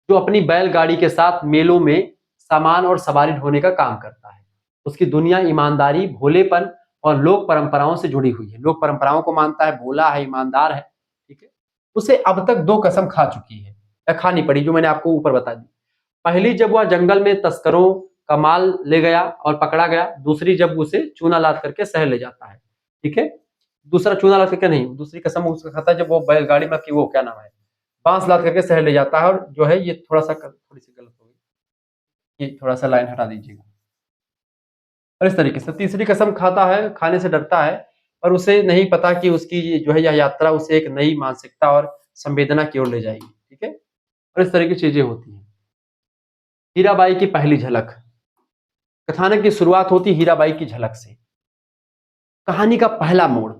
जो अपनी बैलगाड़ी के साथ मेलों में सामान और सवारी ढोने का काम करता है। उसकी दुनिया ईमानदारी, भोलेपन और लोक परंपराओं से जुड़ी हुई है। लोक परंपराओं को मानता है, भोला है, ईमानदार है, ठीक है। उसे अब तक 2 कसम खा चुकी है, या खानी पड़ी, जो मैंने आपको ऊपर बता दी। पहली जब वह जंगल में तस्करों का माल ले गया और पकड़ा गया, दूसरी जब उसे चूना लाद करके शहर ले जाता है, ठीक है। दूसरा चूना लाद करके नहीं, दूसरी कसम उसका खाता है जब वो बैलगाड़ी में की वो क्या नाम है, बांस लाद करके शहर ले जाता है। और जो है ये थोड़ी सी गलत हो गई, ये थोड़ा सा लाइन हटा दीजिएगा। और इस तरीके से तीसरी कसम खाता है, खाने से डरता है, पर उसे नहीं पता कि उसकी जो है यह यात्रा उसे एक नई मानसिकता और संवेदना की ओर ले जाएगी, ठीक है। और इस तरह की चीजें होती हैं। हीराबाई की पहली झलक। कथानक की शुरुआत होती हीराबाई की झलक से। कहानी का पहला मोड़,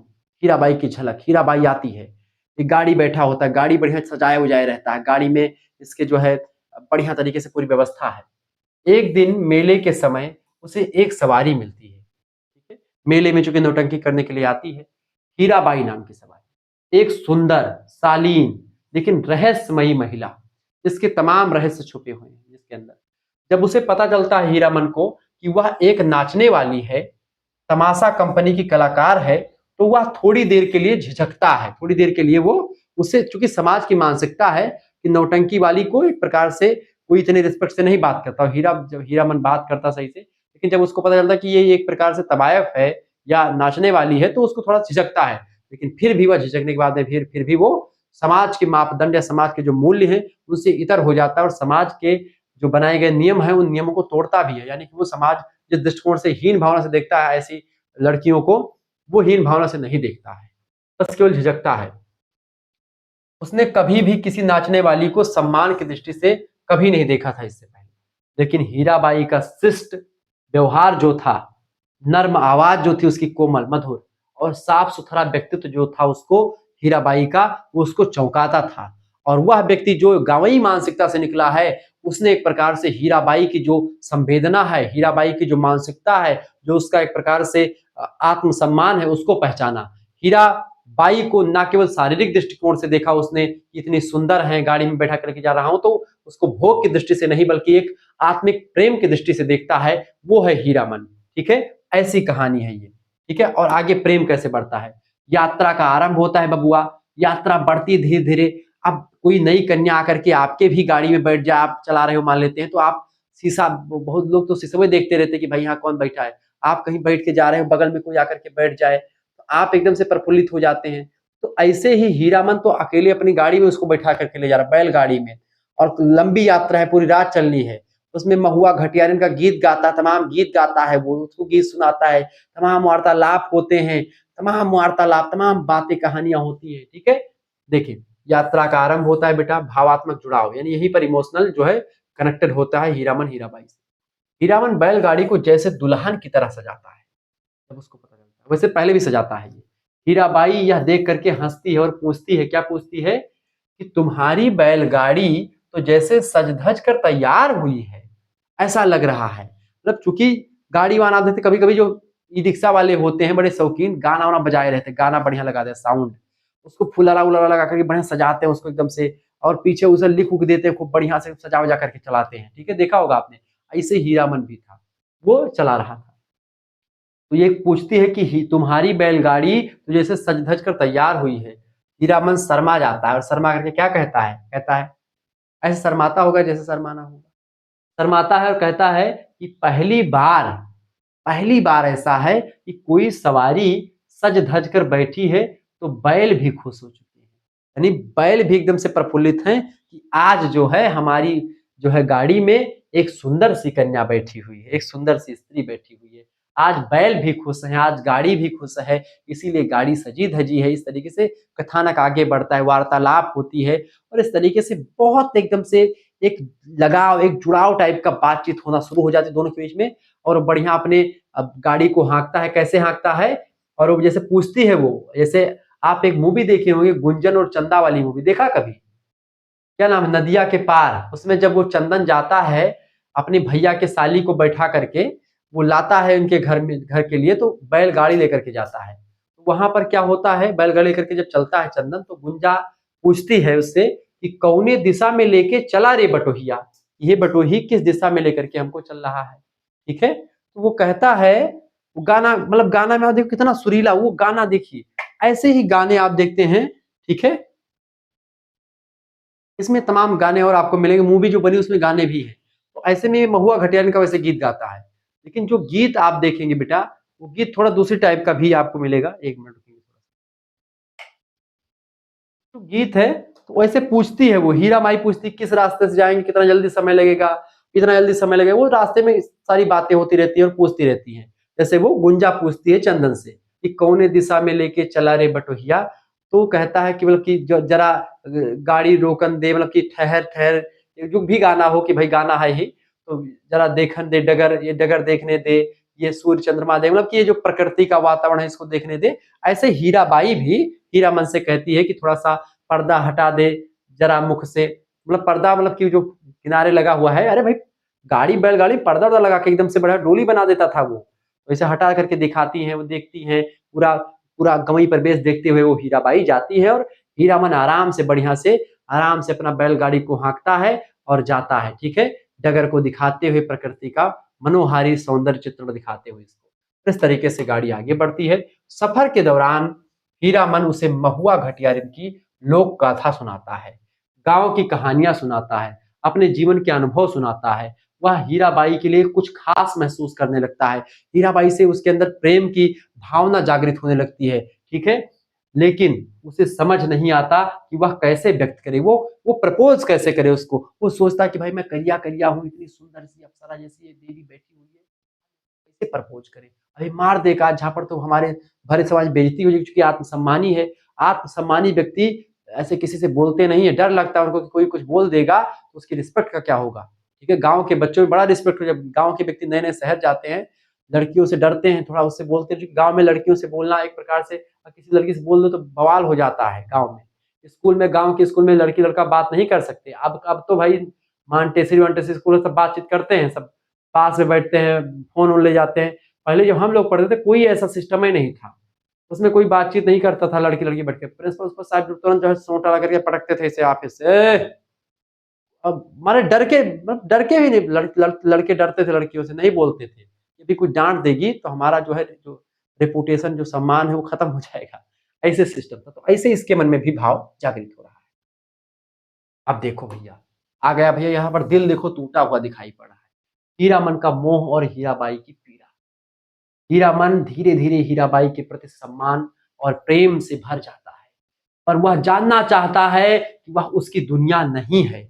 हीराबाई की झलक। हीराबाई आती है, एक गाड़ी बैठा होता है, गाड़ी बढ़िया सजाया उजाया रहता है, गाड़ी में इसके जो है बढ़िया तरीके से पूरी व्यवस्था है। एक दिन मेले के समय उसे एक सवारी मिलती है, ठीक है। मेले में चूंकि नौटंकी करने के लिए आती है, हीराबाई नाम की सवारी, एक सुंदर, शालीन लेकिन रहस्यमयी महिला, जिसके तमाम रहस्य छुपे हुए हैं जिसके अंदर। जब उसे पता चलता है हीरामन को कि वह एक नाचने वाली है, तमाशा कंपनी की कलाकार है, तो वह थोड़ी देर के लिए झिझकता है। थोड़ी देर के लिए वो, उसे चूंकि समाज की मानसिकता है कि नौटंकी वाली को एक प्रकार से कोई इतने रिस्पेक्ट से नहीं बात करता। जब हीरामन बात करता सही से, लेकिन जब उसको पता चलता कि ये एक प्रकार से तवायफ है या नाचने वाली है, तो उसको थोड़ा झिझकता है। लेकिन फिर भी वह झिझकने के बाद में फिर भी वो समाज के मापदंड या समाज के जो मूल्य हैं उनसे इतर हो जाता है, और समाज के जो बनाए गए नियम हैं उन नियमों को तोड़ता भी है। यानी कि वो समाज जिस दृष्टिकोण से हीन भावना से देखता है ऐसी लड़कियों को, वो हीन भावना से नहीं देखता है, बस केवल झिझकता है। उसने कभी भी किसी नाचने वाली को सम्मान की दृष्टि से कभी नहीं देखा था इससे पहले। लेकिन हीराबाई का शिष्ट व्यवहार जो था, नर्म आवाज जो थी उसकी कोमल मधुर, और साफ सुथरा व्यक्तित्व जो था उसको हीराबाई का, वो उसको चौंकाता था। और वह व्यक्ति जो गांवई मानसिकता से निकला है, उसने एक प्रकार से हीराबाई की जो संवेदना है, हीराबाई की जो मानसिकता है, जो उसका एक प्रकार से आत्मसम्मान है, उसको पहचाना। हीराबाई को न केवल शारीरिक दृष्टिकोण से देखा उसने, इतनी सुंदर है, गाड़ी में बैठा करके जा रहा हूं, तो उसको भोग की दृष्टि से नहीं बल्कि एक आत्मिक प्रेम की दृष्टि से देखता है। वो है हीरामन, ठीक है। ऐसी कहानी है ये। ठीक है? और आगे प्रेम कैसे बढ़ता है। यात्रा का आरंभ होता है बबुआ, यात्रा बढ़ती है धीरे-धीरे। अब कोई नई कन्या आकर के आपके भी गाड़ी में बैठ जाए, आप चला रहे हो मान लेते हैं, तो आप शीशा बहुत लोग तो शीशे में देखते रहते हैं कि भाई यहाँ कौन बैठा है। आप कहीं बैठ के जा रहे हो, बगल में कोई आकर के बैठ जाए, तो आप एकदम से प्रफुल्लित हो जाते हैं। तो ऐसे ही हीरामन तो अकेले अपनी गाड़ी में उसको बैठा करके ले जा रहा है, बैलगाड़ी में, और लंबी यात्रा है, पूरी रात चलनी है। उसमें महुआ घटियारिन का गीत गाता, तमाम गीत गाता है वो, उसको गीत सुनाता है, तमाम वार्तालाप होते हैं, तमाम वार्तालाप, तमाम बातें कहानियां होती हैं, ठीक है। देखिए, यात्रा का आरंभ होता है बेटा भावात्मक जुड़ाव, यानी यहीं पर इमोशनल जो है कनेक्टेड होता है हीरामन हीराबाई से। हीरामन बैलगाड़ी को जैसे दुल्हन की तरह सजाता है, जब उसको पता चलता है, वैसे पहले भी सजाता है ये। हीराबाई यह देख करके हंसती है और पूछती है, क्या पूछती है कि तुम्हारी बैलगाड़ी तो जैसे सज धज कर तैयार हुई है, ऐसा लग रहा है। मतलब चूंकि गाड़ी वाला देते, कभी कभी जो ई रिक्शा वाले होते हैं बड़े शौकीन, गाना वाना बजाए रहते, गाना बढ़िया लगा दे साउंड, उसको फुलारा उलारा लगा करके बढ़िया सजाते हैं उसको एकदम से, और पीछे उसे लिख उख देते हैं, खूब बढ़िया से सजा वजा करके चलाते हैं, ठीक है, देखा होगा आपने। ऐसे हीरामन भी था, वो चला रहा था। तो ये पूछती है कि तुम्हारी बैलगाड़ी तो जैसे सज धज कर तैयार हुई है। हीरामन शर्मा जाता है और शर्मा करके क्या कहता है, कहता है, ऐसे शर्माता होगा जैसे शर्माना होगा, शर्माता है और कहता है कि पहली बार ऐसा है कि कोई सवारी सज धज कर बैठी है, तो बैल भी खुश हो चुके हैं। यानी बैल भी एकदम से प्रफुल्लित हैं कि आज जो है हमारी जो है गाड़ी में एक सुंदर सी कन्या बैठी हुई है, एक सुंदर सी स्त्री बैठी हुई है। आज बैल भी खुश हैं, आज गाड़ी भी खुश है, इसीलिए गाड़ी सजी धजी है। इस तरीके से कथानक आगे बढ़ता है, वार्तालाप होती है, और इस तरीके से बहुत एकदम से एक लगाव, एक जुड़ाव टाइप का बातचीत होना शुरू हो जाती है दोनों के बीच में। और बढ़िया अपने अब गाड़ी को हाँकता है, कैसे हाँकता है, और वो जैसे पूछती है, वो जैसे आप एक मूवी देखे होंगे गुंजन और चंदा वाली मूवी, देखा कभी, क्या नाम है, नदिया के पार, उसमें जब वो चंदन जाता है अपने भैया के साली को बैठा करके, वो लाता है उनके घर में, घर के लिए, तो बैलगाड़ी लेकर के जाता है। तो वहां पर क्या होता है, बैलगाड़ी लेकर के जब चलता है चंदन, तो गुंजा पूछती है उससे कि कौने दिशा में लेके चला रे बटोहिया, ये बटोही किस दिशा में लेकर के हमको चल रहा है, ठीक है। तो वो कहता है, वो गाना, मतलब गाना में आप देखो कितना सुरीला वो गाना, देखिए ऐसे ही गाने आप देखते हैं, ठीक है। इसमें तमाम गाने और आपको मिलेंगे, मूवी जो बनी उसमें गाने भी हैं। तो ऐसे में महुआ घटियारिन का वैसे गीत गाता है, लेकिन जो गीत आप देखेंगे बेटा, वो गीत थोड़ा दूसरी टाइप का भी आपको मिलेगा। एक मिनट रुकिए, तो गीत है, तो वैसे पूछती है वो, हीरा माई पूछती किस रास्ते से जाएंगे, कितना जल्दी समय लगेगा, कितना जल्दी समय लगेगा, वो रास्ते में सारी बातें होती रहती है और पूछती रहती है। जैसे वो गुंजा पूछती है चंदन से कि कौने दिशा में लेके चला रे बटोहिया, तो कहता है कि मतलब कि जरा गाड़ी रोकन दे, मतलब कि ठहर ठहर, जो भी गाना हो कि भाई गाना है ही, तो जरा देखन दे डगर, ये डगर देखने दे, ये सूर्य चंद्रमा दे, मतलब कि ये जो प्रकृति का वातावरण है इसको देखने दे। ऐसे हीराबाई भी हीरामन से कहती है कि थोड़ा सा पर्दा हटा दे जरा मुख से, मतलब पर्दा, मतलब कि जो किनारे लगा हुआ है, अरे भाई गाड़ी, बैलगाड़ी पर्दा वर्दा लगा के एकदम से बड़ा डोली बना देता था वो, वैसे हटा करके दिखाती हैं, वो देखती हैं, पूरा पूरा गवई प्रवेश देखते हुए वो हीराबाई जाती है, और हीरामन आराम से अपना बैलगाड़ी को हाँकता है और जाता है, ठीक है, डगर को दिखाते हुए, प्रकृति का मनोहारी सौंदर्य चित्रण दिखाते हुए इसको। इस तरीके से गाड़ी आगे बढ़ती है। सफर के दौरान हीरामन उसे महुआ घटियारिन की लोक गाथा सुनाता है, गांव की कहानियां सुनाता है, अपने जीवन के अनुभव सुनाता है। वह हीराबाई के लिए कुछ खास महसूस करने लगता है, हीराबाई से उसके अंदर प्रेम की भावना जागृत होने लगती है, ठीक है। लेकिन उसे समझ नहीं आता कि वह कैसे व्यक्त करे, वो प्रपोज कैसे करे उसको। वो सोचता है कि भाई मैं करिया करिया हूँ, इतनी सुंदर सी अप्सरा जैसी ये देवी बैठी हुई है, कैसे प्रपोज करे। अभी मार देगा आज झापड़ तो हमारे भरे समाज बेइज्जती हो जाएगी, क्योंकि आत्मसम्मानी है, आत्मसम्मानी व्यक्ति ऐसे किसी से बोलते नहीं है, डर लगता है उनको कि कोई कुछ बोल देगा तो उसकी रिस्पेक्ट का क्या होगा, ठीक है। गांव के बच्चों में बड़ा रिस्पेक्ट हो, जब गांव के व्यक्ति नए नए शहर जाते हैं, लड़कियों से डरते हैं, थोड़ा उससे बोलते हैं, गांव में लड़कियों से बोलना एक प्रकार से, किसी लड़की से बोल दो तो बवाल हो जाता है गांव में। स्कूल में, गांव के स्कूल में लड़की लड़का बात नहीं कर सकते, अब तो भाई मानटेसरी वानटेसरी स्कूल सब बातचीत करते हैं, सब पास में बैठते हैं, फोन वोन ले जाते हैं। पहले जब हम लोग पढ़ते थे कोई ऐसा सिस्टम ही नहीं था, उसमें कोई बातचीत नहीं करता था, लड़की लड़की बैठ के, प्रिंसिपल उस पर साहब तुरंत जो है सोटा लगा करके पटकते थे इसे ऑफिस से। अब मारे डर के, मतलब डर के भी नहीं, लड़के डरते थे, लड़कियों से नहीं बोलते थे, यदि कोई डांट देगी तो हमारा जो है, जो रेपुटेशन जो सम्मान है वो खत्म हो जाएगा। ऐसे सिस्टम था, तो ऐसे इसके मन में भी भाव जागृत हो रहा है। अब देखो भैया, आ गया भैया यहाँ पर दिल देखो टूटा हुआ दिखाई पड़ रहा है। हीरामन का मोह और हीराबाई की पीड़ा। हीरामन धीरे-धीरे हीराबाई के प्रति सम्मान और प्रेम से भर जाता है, पर वह जानना चाहता है कि वह उसकी दुनिया नहीं है।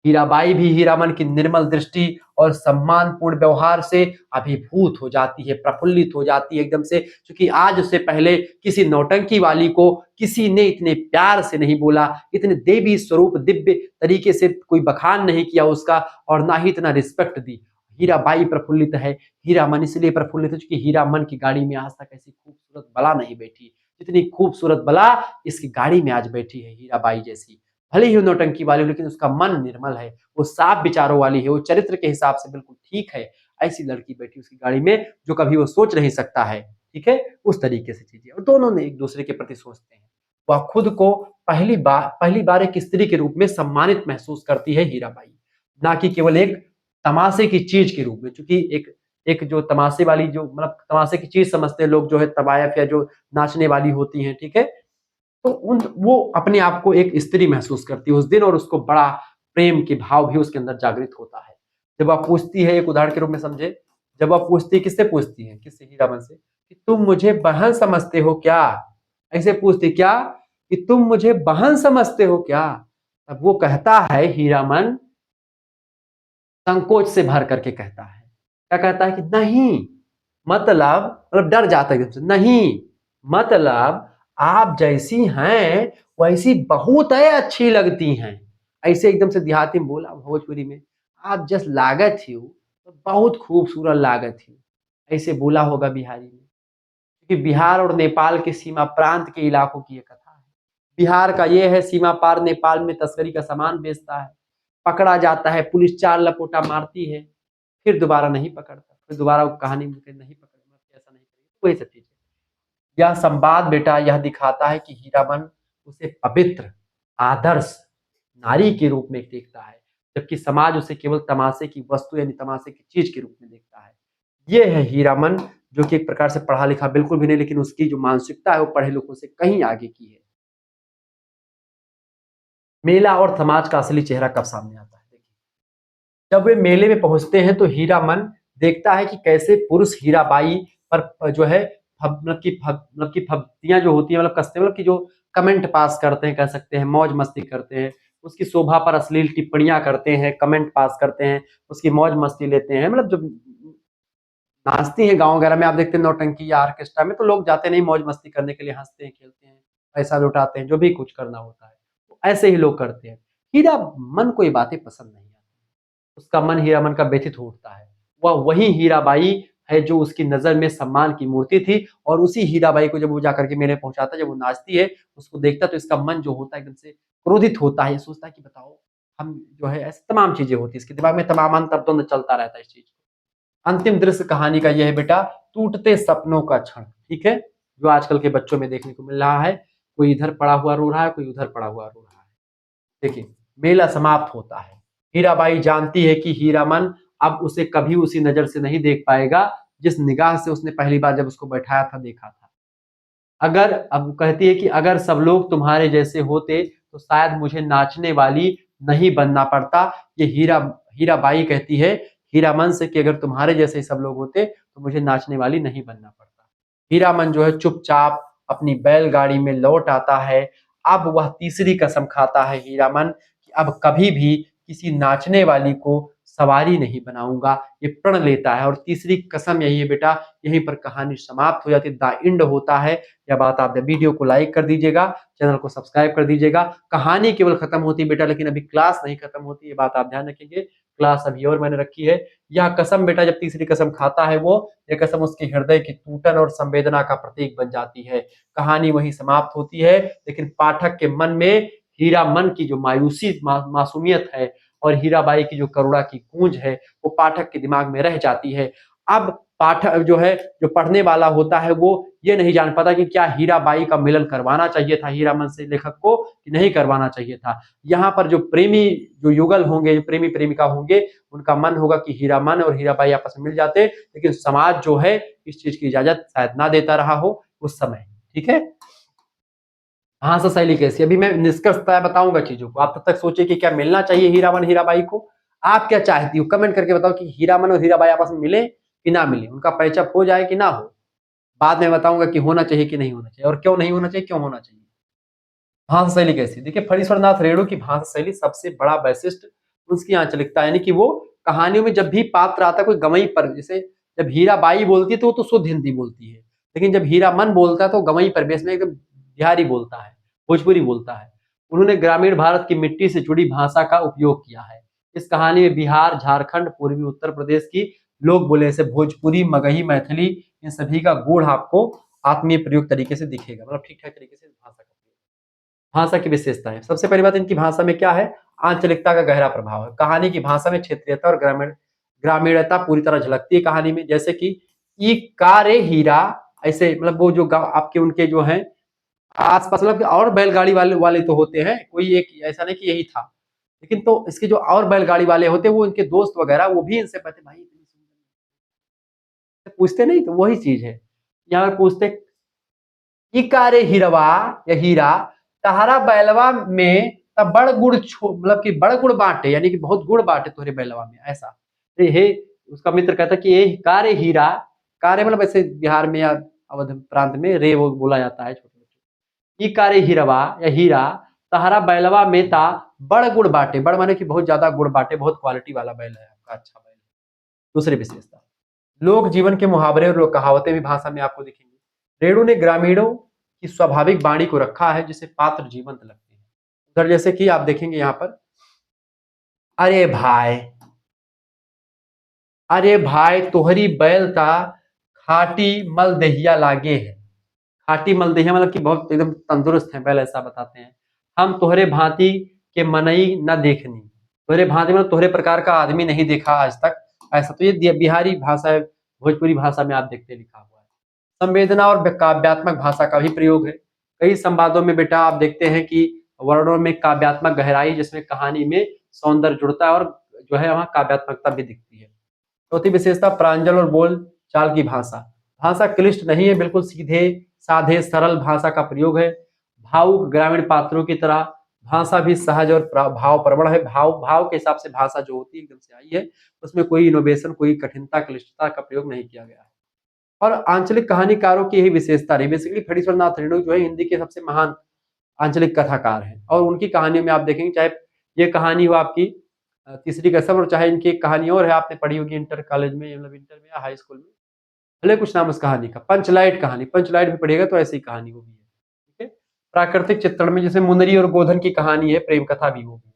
हीराबाई भी हीरामन की निर्मल दृष्टि और सम्मानपूर्ण व्यवहार से अभिभूत हो जाती है, प्रफुल्लित हो जाती है एकदम से, क्योंकि आज उससे पहले किसी नौटंकी वाली को किसी ने इतने प्यार से नहीं बोला, इतने देवी स्वरूप दिव्य तरीके से कोई बखान नहीं किया उसका, और ना ही इतना रिस्पेक्ट दी। हीराबाई प्रफुल्लित है, हीरामन इसलिए प्रफुल्लित है क्योंकि हीरामन की गाड़ी में आज तक ऐसी खूबसूरत बला नहीं बैठी, जितनी खूबसूरत बला इसकी गाड़ी में आज बैठी है हीराबाई जैसी। भले ही वो नौटंकी वाली हो, लेकिन उसका मन निर्मल है, वो साफ विचारों वाली है, वो चरित्र के हिसाब से बिल्कुल ठीक है। ऐसी लड़की बैठी उसकी गाड़ी में जो कभी वो सोच नहीं सकता है, ठीक है? उस तरीके से चीजें, और दोनों ने एक दूसरे के प्रति सोचते हैं। वह खुद को पहली बार एक स्त्री के रूप में सम्मानित महसूस करती है हीराबाई, ना कि केवल एक तमाशे की चीज के रूप में, क्योंकि एक एक जो तमाशे वाली जो मतलब तमाशे की चीज समझते हैं लोग, जो है तवायफ या जो नाचने वाली होती हैं, ठीक है? तो उन वो अपने आप को एक स्त्री महसूस करती है उस दिन, और उसको बड़ा प्रेम के भाव भी उसके अंदर जागृत होता है। जब वह पूछती है, एक उदाहरण के रूप में समझे, जब वह पूछती है, किससे पूछती है? किससे? हीरामन से, कि तुम मुझे बहन समझते हो क्या? ऐसे पूछती क्या? कि तुम मुझे बहन समझते हो क्या? तब वो कहता है हीरामन, संकोच से भर करके कहता है। क्या कहता है? कि नहीं, मतलब डर जाता है एकदम से, नहीं, मतलब आप जैसी हैं वैसी बहुत है अच्छी लगती हैं। ऐसे एकदम से देहाती में बोला भोजपुरी में, आप जस लागत ही हो तो बहुत खूबसूरत लागत ही हो। ऐसे बोला होगा बिहारी में, क्योंकि बिहार और नेपाल के सीमा प्रांत के इलाकों की ये कथा है। बिहार का ये है सीमा पार, नेपाल में तस्करी का सामान बेचता है, पकड़ा जाता है, पुलिस 4 लपोटा मारती है, फिर दोबारा नहीं पकड़ता, फिर दोबारा वो कहानी में नहीं पकड़ना, ऐसा नहीं करेगा, वही सब चीजें। यह संवाद बेटा यह दिखाता है कि हीरामन उसे पवित्र, आदर्श नारी के रूप में देखता है, जबकि समाज उसे केवल तमाशे की वस्तु यानी तमाशे की चीज के रूप में देखता है। ये है हीरामन, जो कि एक प्रकार से पढ़ा लिखा बिल्कुल भी नहीं, लेकिन उसकी जो मानसिकता है वो पढ़े लिखों से कहीं आगे की है। मेला और समाज का असली चेहरा कब सामने आता है? देखिए, जब वे मेले में पहुंचते हैं तो हीरामन देखता है कि कैसे पुरुष हीराबाई पर जो है मतलब की फब्तियां जो होती है, मतलब कसते, मतलब की जो कमेंट पास करते हैं, कह सकते हैं मौज मस्ती करते हैं, उसकी शोभा पर अश्लील टिप्पणियां करते हैं, कमेंट पास करते हैं, उसकी मौज मस्ती लेते हैं। मतलब जब नाचती हैं गाँव वगैरह में, आप देखते हैं नौटंकी या ऑर्केस्ट्रा में, तो लोग जाते नहीं मौज मस्ती करने के लिए, हंसते हैं, खेलते हैं, पैसा लुटाते हैं, जो भी कुछ करना होता है, तो ऐसे ही लोग करते हैं। हीरा मन को ये बातें पसंद नहीं आती, उसका मन हीरामन का व्यथित हो उठता है। वह वही हीराबाई है जो उसकी नजर में सम्मान की मूर्ति थी, और उसी हीराबाई को जब वो जाकर के मेले पहुंचाता है, जब वो नाचती है, उसको देखता है, तो इसका मन जो होता है एकदम से क्रोधित होता है। ये सोचता है कि बताओ, हम जो है ऐसी तमाम चीजें होती है, इसके दिमाग में तमाम अंतर्द्वंद चलता रहता है इस चीज। अंतिम दृश्य कहानी का यह है बेटा, टूटते सपनों का क्षण, ठीक है, जो आजकल के बच्चों में देखने को मिल रहा है। कोई इधर पड़ा हुआ रो रहा है, कोई उधर पड़ा हुआ रो रहा है। देखिए, मेला समाप्त होता है। हीराबाई जानती है कि हीरामन अब उसे कभी उसी नजर से नहीं देख पाएगा, जिस निगाह से उसने पहली बार जब उसको बैठाया था देखा था। अगर अब कहती है कि अगर सब लोग तुम्हारे जैसे होते तो शायद मुझे नाचने वाली नहीं बनना पड़ता। ये हीराबाई कहती है हीरामन से कि अगर तुम्हारे जैसे सब लोग होते तो मुझे नाचने वाली नहीं बनना पड़ता। हीरामन जो है चुपचाप अपनी बैलगाड़ी में लौट आता है। अब वह तीसरी कसम खाता है हीरामन कि अब कभी भी किसी नाचने वाली को सवारी नहीं बनाऊंगा, ये प्रण लेता है। और तीसरी कसम यही है बेटा, यहीं पर कहानी समाप्त हो जाती है, द एंड होता है। यह बात आप वीडियो को लाइक कर दीजिएगा, चैनल को सब्सक्राइब कर दीजिएगा। कहानी केवल खत्म होती है बेटा, लेकिन अभी क्लास नहीं खत्म होती, ये बात आप ध्यान रखेंगे। क्लास अभी और मैंने रखी है। यह कसम बेटा जब तीसरी कसम खाता है वो, यह कसम उसके हृदय की टूटन और संवेदना का प्रतीक बन जाती है। कहानी वहीं समाप्त होती है, लेकिन पाठक के मन में हीरा मन की जो मायूसी मासूमियत है और हीराबाई की जो करुणा की गूंज है, वो पाठक के दिमाग में रह जाती है। अब पाठक जो है, जो पढ़ने वाला होता है, वो ये नहीं जान पाता कि क्या हीराबाई का मिलन करवाना चाहिए था हीरामन से लेखक को कि नहीं करवाना चाहिए था। यहाँ पर जो प्रेमी, जो युगल होंगे, प्रेमी प्रेमिका होंगे, उनका मन होगा कि हीरामन और हीराबाई आपस में मिल जाते, लेकिन समाज जो है इस चीज की इजाजत शायद ना देता रहा हो उस समय। ठीक है, भाषा शैली कैसी, अभी मैं निष्कर्षतः बताऊंगा चीजों को, आप तब तक सोचिए कि क्या मिलना चाहिए हीरामन हीराबाई को। आप क्या चाहती हो, कमेंट करके बताओ कि हीरामन और हीराबाई आपस में मिले कि ना मिले, उनका पैचअप हो जाए कि ना हो। बाद में बताऊंगा कि होना चाहिए कि नहीं होना चाहिए, और क्यों नहीं होना चाहिए, क्यों होना चाहिए। भाषा शैली कैसी, देखिए फणीश्वरनाथ रेणु की भाषा शैली सबसे बड़ा वैशिष्ट उसकी आंचलिकता, यानी कि वो कहानियों में जब भी पात्र आता है कोई गवई पर, जैसे जब हीराबाई बोलती है तो वो तो शुद्ध हिंदी बोलती है, लेकिन जब हीरामन बोलता है तो गवई परिवेश में एकदम बिहारी बोलता है, भोजपुरी बोलता है। उन्होंने ग्रामीण भारत की मिट्टी से जुड़ी भाषा का उपयोग किया है। इस कहानी में बिहार, झारखंड, पूर्वी उत्तर प्रदेश की लोग बोले जैसे भोजपुरी, मगही, मैथिली, इन सभी का गुण आपको आत्मीय प्रयोग तरीके से दिखेगा, मतलब ठीक ठाक तरीके से भाषा का। भाषा की विशेषताएं, सबसे पहली बात, इनकी भाषा में क्या है, आंचलिकता का गहरा प्रभाव है। कहानी की भाषा में क्षेत्रीयता और ग्रामीणता पूरी तरह झलकती है कहानी में, जैसे कि ई कारे हीरा, ऐसे मतलब वो जो आपके उनके जो हैं आसपास, मतलब और बैलगाड़ी वाले वाले तो होते हैं, कोई एक ऐसा नहीं कि यही था, लेकिन तो इसके जो और बैलगाड़ी वाले होते हैं वो इनके दोस्त वगैरह, वो भी इनसे कहते भाई इतनी सुंदर, पूछते नहीं, तो वही चीज है यहाँ पर पूछते, इकारे हिरवा या हीरा, तहारा बैलवा में तब बड़ गुड़ मतलब कि बड़ गुड़ बांटे, यानी कि बहुत गुड़ बांटे तोरे बैलवा में, ऐसा। तो हे उसका मित्र कहता कि ये कारे हीरा, कारे मतलब ऐसे बिहार में या अवध प्रांत में रे वो बोला जाता है छोटे बच्चे, ई कारे हिरवा या हीरा, तहारा बैलवा में ता बड़ गुड़ बांटे, बड़ माने कि बहुत ज्यादा गुड़ बांटे, बहुत क्वालिटी वाला बैल है आपका, अच्छा बैल है। दूसरी विशेषता, लोक जीवन के मुहावरे और लोक कहावतें भी भाषा में आपको दिखेंगी। रेणु ने ग्रामीणों की स्वाभाविक वाणी को रखा है जिसे पात्र जीवंत लगते हैं। उधर जैसे कि आप देखेंगे यहाँ पर, अरे भाई, अरे भाई तोहरी बैल ता खाटी मलदहिया लागे है। खाटी मलदहिया मतलब कि बहुत एकदम तंदुरुस्त है बैल, ऐसा बताते हैं। हम तोहरे भांति के मनई न देखनी, तोहरे भांति मतलब तोहरे प्रकार का आदमी नहीं देखा आज तक, ऐसा। तो ये बिहारी भाषा है, भोजपुरी भाषा में आप देखते लिखा हुआ है। संवेदना और काव्यात्मक भाषा का भी प्रयोग है। कई संवादों में बेटा आप देखते हैं कि वर्णों में काव्यात्मक गहराई, जिसमें कहानी में सौंदर्य जुड़ता है और जो है वहां काव्यात्मकता भी दिखती है। चौथी विशेषता, प्रांजल और बोल चाल की भाषा। भाषा क्लिष्ट नहीं है, बिल्कुल सीधे साधे सरल भाषा का प्रयोग है। भावुक ग्रामीण पात्रों की तरह भाषा भी सहज और भाव प्रवण है। भाव भाव के हिसाब से भाषा जो होती है एकदम से आई है, उसमें कोई इनोवेशन, कोई कठिनता, क्लिष्टता का प्रयोग नहीं किया गया है। और आंचलिक कहानीकारों की यही विशेषता रही। बेसिकली फणीश्वर नाथ रेणु जो है हिंदी के सबसे महान आंचलिक कथाकार हैं, और उनकी कहानियों में आप देखेंगे, चाहे ये कहानी हो आपकी तीसरी कसम, और चाहे इनकी एक कहानी और है आपने पढ़ी होगी इंटर कॉलेज में, मतलब इंटर में या हाई स्कूल में, भले कुछ नाम उस कहानी का, पंचलाइट कहानी, पंचलाइट भी पढ़िएगा तो ऐसी कहानी वो भी है। ठीक है, प्राकृतिक चित्रण में जैसे मुनरी और गोधन की कहानी है, प्रेम कथा भी वो भी है।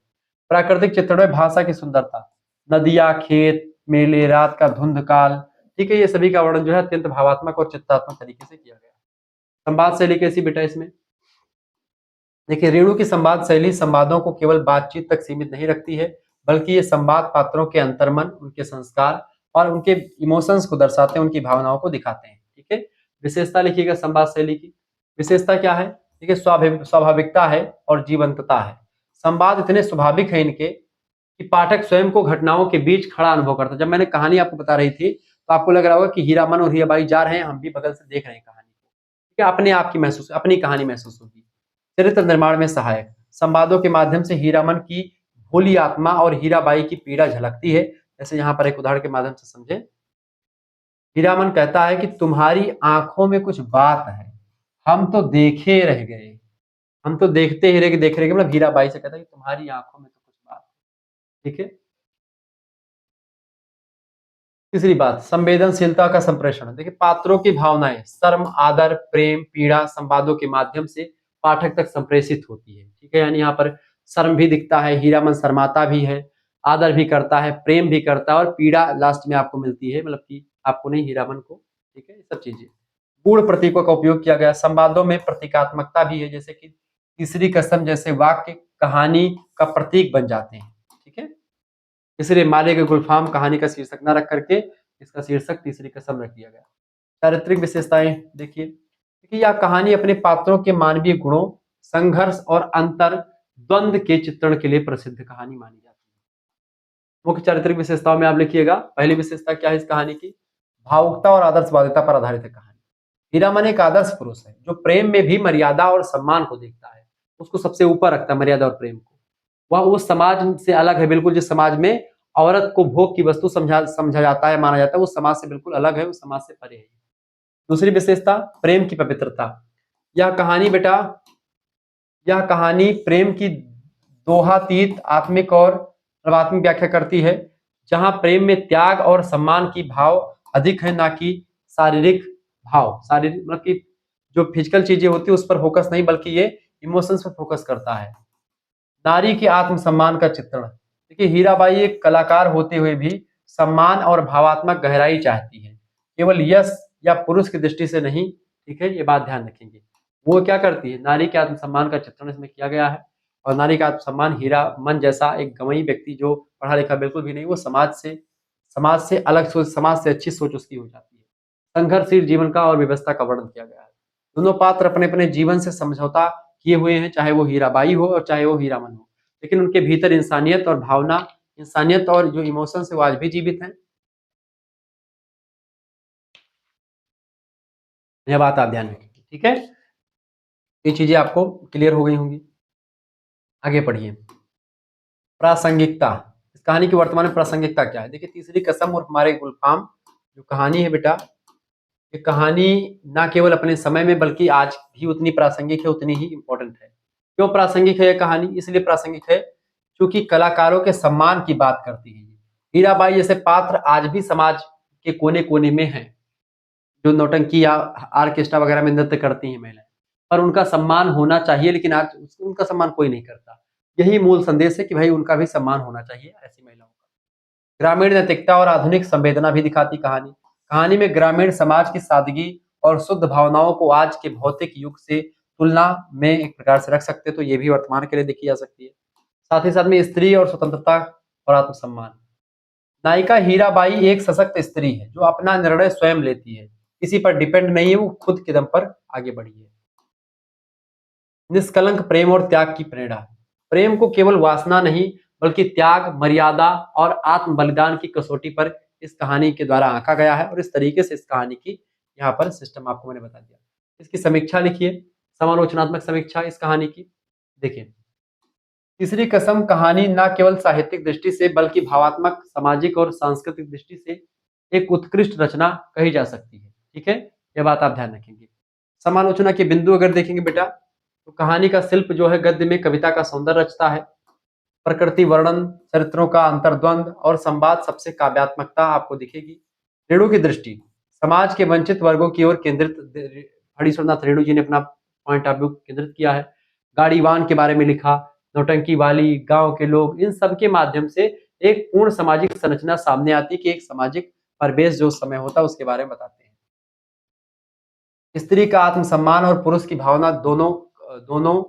प्राकृतिक चित्रण में भाषा की सुंदरता, नदियां, खेत, मेले, रात का धुंधकाल, ठीक है, ये सभी का वर्णन जो है अत्यंत भावात्मक और चित्रात्मक तरीके से किया गया है। संवाद शैली कैसी बेटा इसमें, देखिए रेणु की संवाद शैली संवादों को केवल बातचीत तक सीमित नहीं रखती है, बल्कि ये संवाद पात्रों के अंतर्मन, उनके संस्कार और उनके इमोशंस को दर्शाते हैं, उनकी भावनाओं को दिखाते हैं। ठीक है, विशेषता लिखिएगा संवाद शैली की। विशेषता क्या है, देखिए स्वाभाविकता है और जीवंतता है। संवाद इतने स्वाभाविक है इनके कि पाठक स्वयं को घटनाओं के बीच खड़ा अनुभव करता है। जब मैंने कहानी आपको बता रही थी तो आपको लग रहा होगा कि हीरामन और हीराबाई जा रहे हैं, हम भी बगल से देख रहे हैं कहानी को, ठीक है, अपने आप की महसूस, अपनी कहानी महसूस होगी। चरित्र निर्माण में सहायक, संवादों के माध्यम से हीरामन की भोली आत्मा और हीराबाई की पीड़ा झलकती है। जैसे यहाँ पर एक उदाहरण के माध्यम से समझे, हीरामन कहता है कि तुम्हारी आंखों में कुछ बात है, हम तो देखे रह गए, हम तो देखते ही रह गए, देख रहे मतलब हीराबाई से कहता है कि तुम्हारी आंखों में तो कुछ बात है। ठीक है, तीसरी बात, संवेदनशीलता का संप्रेषण। देखिए पात्रों की भावनाएं शर्म, आदर, प्रेम, पीड़ा संवादों के माध्यम से पाठक तक संप्रेषित होती है। ठीक है, यानी यहाँ पर शर्म भी दिखता है, हीरामन शर्माता भी है, आदर भी करता है, प्रेम भी करता है, और पीड़ा लास्ट में आपको मिलती है, मतलब कि आपको नहीं, हीरामन को। ठीक है, ये सब चीजें। गूढ़ प्रतीकों का उपयोग किया गया, संवादों में प्रतीकात्मकता भी है, जैसे कि तीसरी कसम जैसे वाक्य कहानी का प्रतीक बन जाते हैं। ठीक है, इसलिए माले के गुलफाम कहानी का शीर्षक न रख करके इसका शीर्षक तीसरी कसम रख दिया गया। चारित्रिक विशेषताएं देखिए, देखिए यह कहानी अपने पात्रों के मानवीय गुणों, संघर्ष और अंतर द्वंद के चित्रण के लिए प्रसिद्ध कहानी मानी जाती है। मुख्य चारित्रिक विशेषताओं में आप लिखिएगा, पहली विशेषता क्या है इस कहानी की? भावुकता और आदर्शवादिता पर आधारित है कहानी। हीरामन एक आदर्श पुरुष है जो प्रेम में भी मर्यादा और सम्मान को देखता है, उसको सबसे ऊपर रखता है मर्यादा और प्रेम को। वह उस समाज से अलग है बिल्कुल, जिस समाज में औरत को भोग की वस्तु समझा समझा जाता है, माना जाता है, उस समाज से बिल्कुल अलग है, उस समाज से परे है। दूसरी विशेषता, प्रेम की पवित्रता। यह कहानी बेटा, यह कहानी प्रेम की दोहातीत आत्मिक और प्रवात्मिक व्याख्या करती है, जहां प्रेम में त्याग और सम्मान की भाव अधिक है, ना कि शारीरिक भाव। शारीरिक मतलब कि जो फिजिकल चीजें होती है उस पर फोकस नहीं, बल्कि ये इमोशंस पर फोकस करता है। नारी के आत्मसम्मान का चित्रण। देखिए हीराबाई एक कलाकार होते हुए भी सम्मान और भावात्मक गहराई चाहती है, केवल यश या पुरुष की दृष्टि से नहीं। ठीक है, ये बात ध्यान रखेंगे। वो क्या करती है, नारी के आत्मसम्मान का चित्रण इसमें किया गया है। और नारी का आत्मसम्मान, हीरा मन जैसा एक गंवई व्यक्ति जो पढ़ा लिखा बिल्कुल भी नहीं, वो समाज से अलग सोच, समाज से अच्छी सोच उसकी हो जाती है। संघर्षशील जीवन का और व्यवस्था का वर्णन किया गया है। दोनों पात्र अपने अपने जीवन से समझौता किए हुए हैं, चाहे वो हीराबाई हो और चाहे वो हीरामन हो, लेकिन उनके भीतर इंसानियत और भावना, इंसानियत और जो इमोशंस है वो आज भी जीवित हैं। यह बात आप ध्यान रखेंगे, ठीक है। ये चीजें आपको क्लियर हो गई होंगी। आगे पढ़िए। प्रासंगिकता। इस कहानी की वर्तमान में प्रासंगिकता क्या है? देखिए तीसरी कसम और हमारे गुलफाम जो कहानी है बेटा, ये कहानी ना केवल अपने समय में बल्कि आज भी उतनी प्रासंगिक है, उतनी ही इंपॉर्टेंट है। क्यों प्रासंगिक है ये कहानी? इसलिए प्रासंगिक है क्योंकि कलाकारों के सम्मान की बात करती है। हीराबाई जैसे पात्र आज भी समाज के कोने कोने में हैं, जो नौटंकी या ऑर्केस्ट्रा वगैरह में नृत्य करती हैं महिलाएं, पर उनका सम्मान होना चाहिए, लेकिन आज उनका सम्मान कोई नहीं करता। यही मूल संदेश है कि भाई उनका भी सम्मान होना चाहिए ऐसी महिलाओं का। ग्रामीण नैतिकता और आधुनिक संवेदना भी दिखाती कहानी। कहानी में ग्रामीण समाज की सादगी और शुद्ध भावनाओं को आज के भौतिक युग से तुलना में एक प्रकार से रख सकते हैं, तो ये भी वर्तमान के लिए देखी जा सकती है। साथ ही साथ में स्त्री और स्वतंत्रता और आत्मसम्मान। नायिका हीराबाई एक सशक्त स्त्री है जो अपना निर्णय स्वयं लेती है, किसी पर डिपेंड नहीं है, वो खुद के दम पर आगे बढ़ी है। निष्कलंक प्रेम और त्याग की प्रेरणा। प्रेम को केवल वासना नहीं बल्कि त्याग, मर्यादा और आत्म बलिदान की कसौटी पर इस कहानी के द्वारा आंका गया है, और इस तरीके से इस कहानी की यहाँ पर सिस्टम आपको मैंने बता दिया। इसकी समीक्षा लिखिए, समालोचनात्मक समीक्षा इस कहानी की। देखिए तीसरी कसम कहानी न केवल साहित्यिक दृष्टि से बल्कि भावात्मक, सामाजिक और सांस्कृतिक दृष्टि से एक उत्कृष्ट रचना कही जा सकती है। ठीक है, यह बात आप ध्यान रखेंगे। समालोचना के बिंदु अगर देखेंगे बेटा, तो कहानी का शिल्प जो है गद्य में कविता का सौंदर्य रचता है। प्रकृति वर्णन, चरित्रों का अंतर्द्वंद और संवाद सबसे काव्यात्मकता आपको दिखेगी। रेणु की दृष्टि समाज के वंचित वर्गों की ओर केंद्रित, हरीश्वरनाथ रेणु जी ने अपना पॉइंट ऑफ व्यू केंद्रित किया है। गाड़ीवान के बारे में लिखा, नौटंकी वाली, गांव के लोग, इन सब के माध्यम से एक पूर्ण सामाजिक संरचना सामने आती है कि एक सामाजिक परिवेश जो उस समय होता है उसके बारे में बताते हैं। स्त्री का आत्मसम्मान और पुरुष की भावना दोनों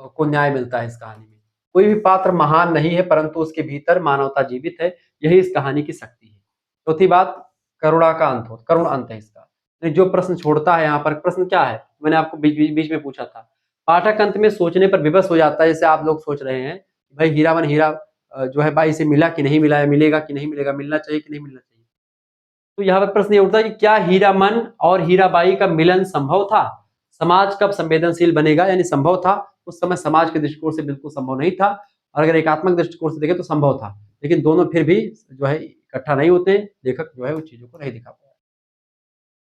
को न्याय मिलता है इस कहानी में। कोई भी पात्र महान नहीं है परंतु उसके भीतर मानवता जीवित है, यही इस कहानी की शक्ति है। चौथी बात, करुणा का अंत हो, करुण अंत है इसका। जो प्रश्न छोड़ता है यहाँ पर, प्रश्न क्या है मैंने आपको बीच में पूछा था। पाठक अंत में सोचने पर विवश हो जाता है, जैसे आप लोग सोच रहे हैं भाई हीरा जो है बाई से मिला कि नहीं मिला है, मिलेगा कि नहीं मिलेगा, मिलना चाहिए कि नहीं मिलना चाहिए। तो यहाँ पर प्रश्न ये उठता है कि क्या हीरामन और हीराबाई का मिलन संभव था? समाज कब संवेदनशील बनेगा, यानी संभव था, उस समय समाज के दृष्टिकोण से बिल्कुल संभव नहीं था, और अगर एकात्मक दृष्टिकोण से देखें तो संभव था, लेकिन दोनों फिर भी जो है इकट्ठा नहीं होते, लेखक जो है उस चीजों को नहीं दिखा पाया।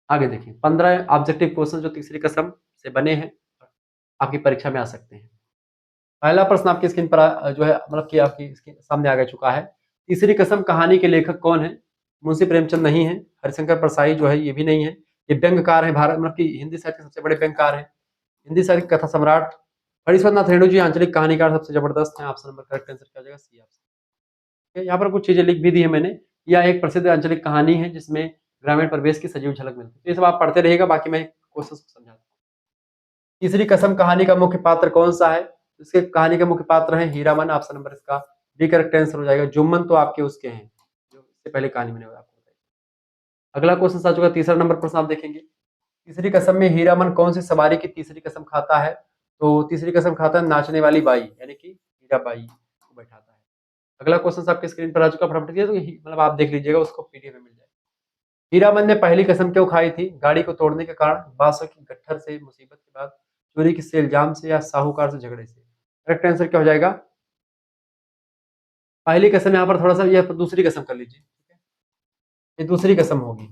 आगे देखिए 15 ऑब्जेक्टिव क्वेश्चन जो तीसरी कसम से बने हैं, आपकी परीक्षा में आ सकते हैं। पहला प्रश्न आपकी स्क्रीन पर जो है मतलब कि आपकी सामने आ चुका है। तीसरी कसम कहानी के लेखक कौन है? मुंशी प्रेमचंद नहीं है, हरिशंकर परसाई जो है ये भी नहीं है। ये व्यंग्यकार है, भारत मतलब कि हिंदी साहित्य के सबसे बड़े व्यंग्यकार हैं, हिंदी साहित्य कथा सम्राट हरीश्वरनाथ रेणु जी आंचलिक कहानीकार सबसे जबरदस्त हैं। ऑप्शन नंबर करेक्ट आंसर क्या हो जाएगा? C option. यहाँ पर कुछ चीजें लिख भी दी है मैंने। यह एक प्रसिद्ध आंचलिक कहानी है जिसमें ग्रामीण परिवेश की सजीव झलक मिलती है। तो ये सब आप पढ़ते रहिएगा, बाकी मैं क्वेश्चन को समझाता हूँ। तीसरी कसम कहानी का मुख्य पात्र कौन सा है? इसके कहानी के मुख्य पात्र है हीरामन। ऑप्शन नंबर इसका डी करेक्ट आंसर हो जाएगा। जुम्मन तो आपके उसके हैं जो इससे पहले कहानी मैंने आपको बताई। अगला क्वेश्चन आ चुका है, तीसरा नंबर प्रश्न आप देखेंगे। तीसरी कसम में हीरामन कौन सी सवारी की तीसरी कसम खाता है? तो तीसरी कसम खाता है नाचने वाली बाई, यानी कि हीराबाई को बैठाता है। अगला क्वेश्चन आपके स्क्रीन पर आ चुका, फटाफट दिया तो मतलब आप देख लीजिएगा, उसको पीडीएफ में मिल जाएगा। हीरामन ने पहली कसम क्यों खाई थी? गाड़ी को तोड़ने के कारण, बादशाह की गट्ठर से, मुसीबत के बाद, चोरी के इल्जाम से, या साहूकार से झगड़े से? करेक्ट आंसर क्या हो जाएगा? पहली कसम यहाँ पर थोड़ा सा, यह दूसरी कसम कर लीजिए, ठीक है? ये दूसरी कसम होगी।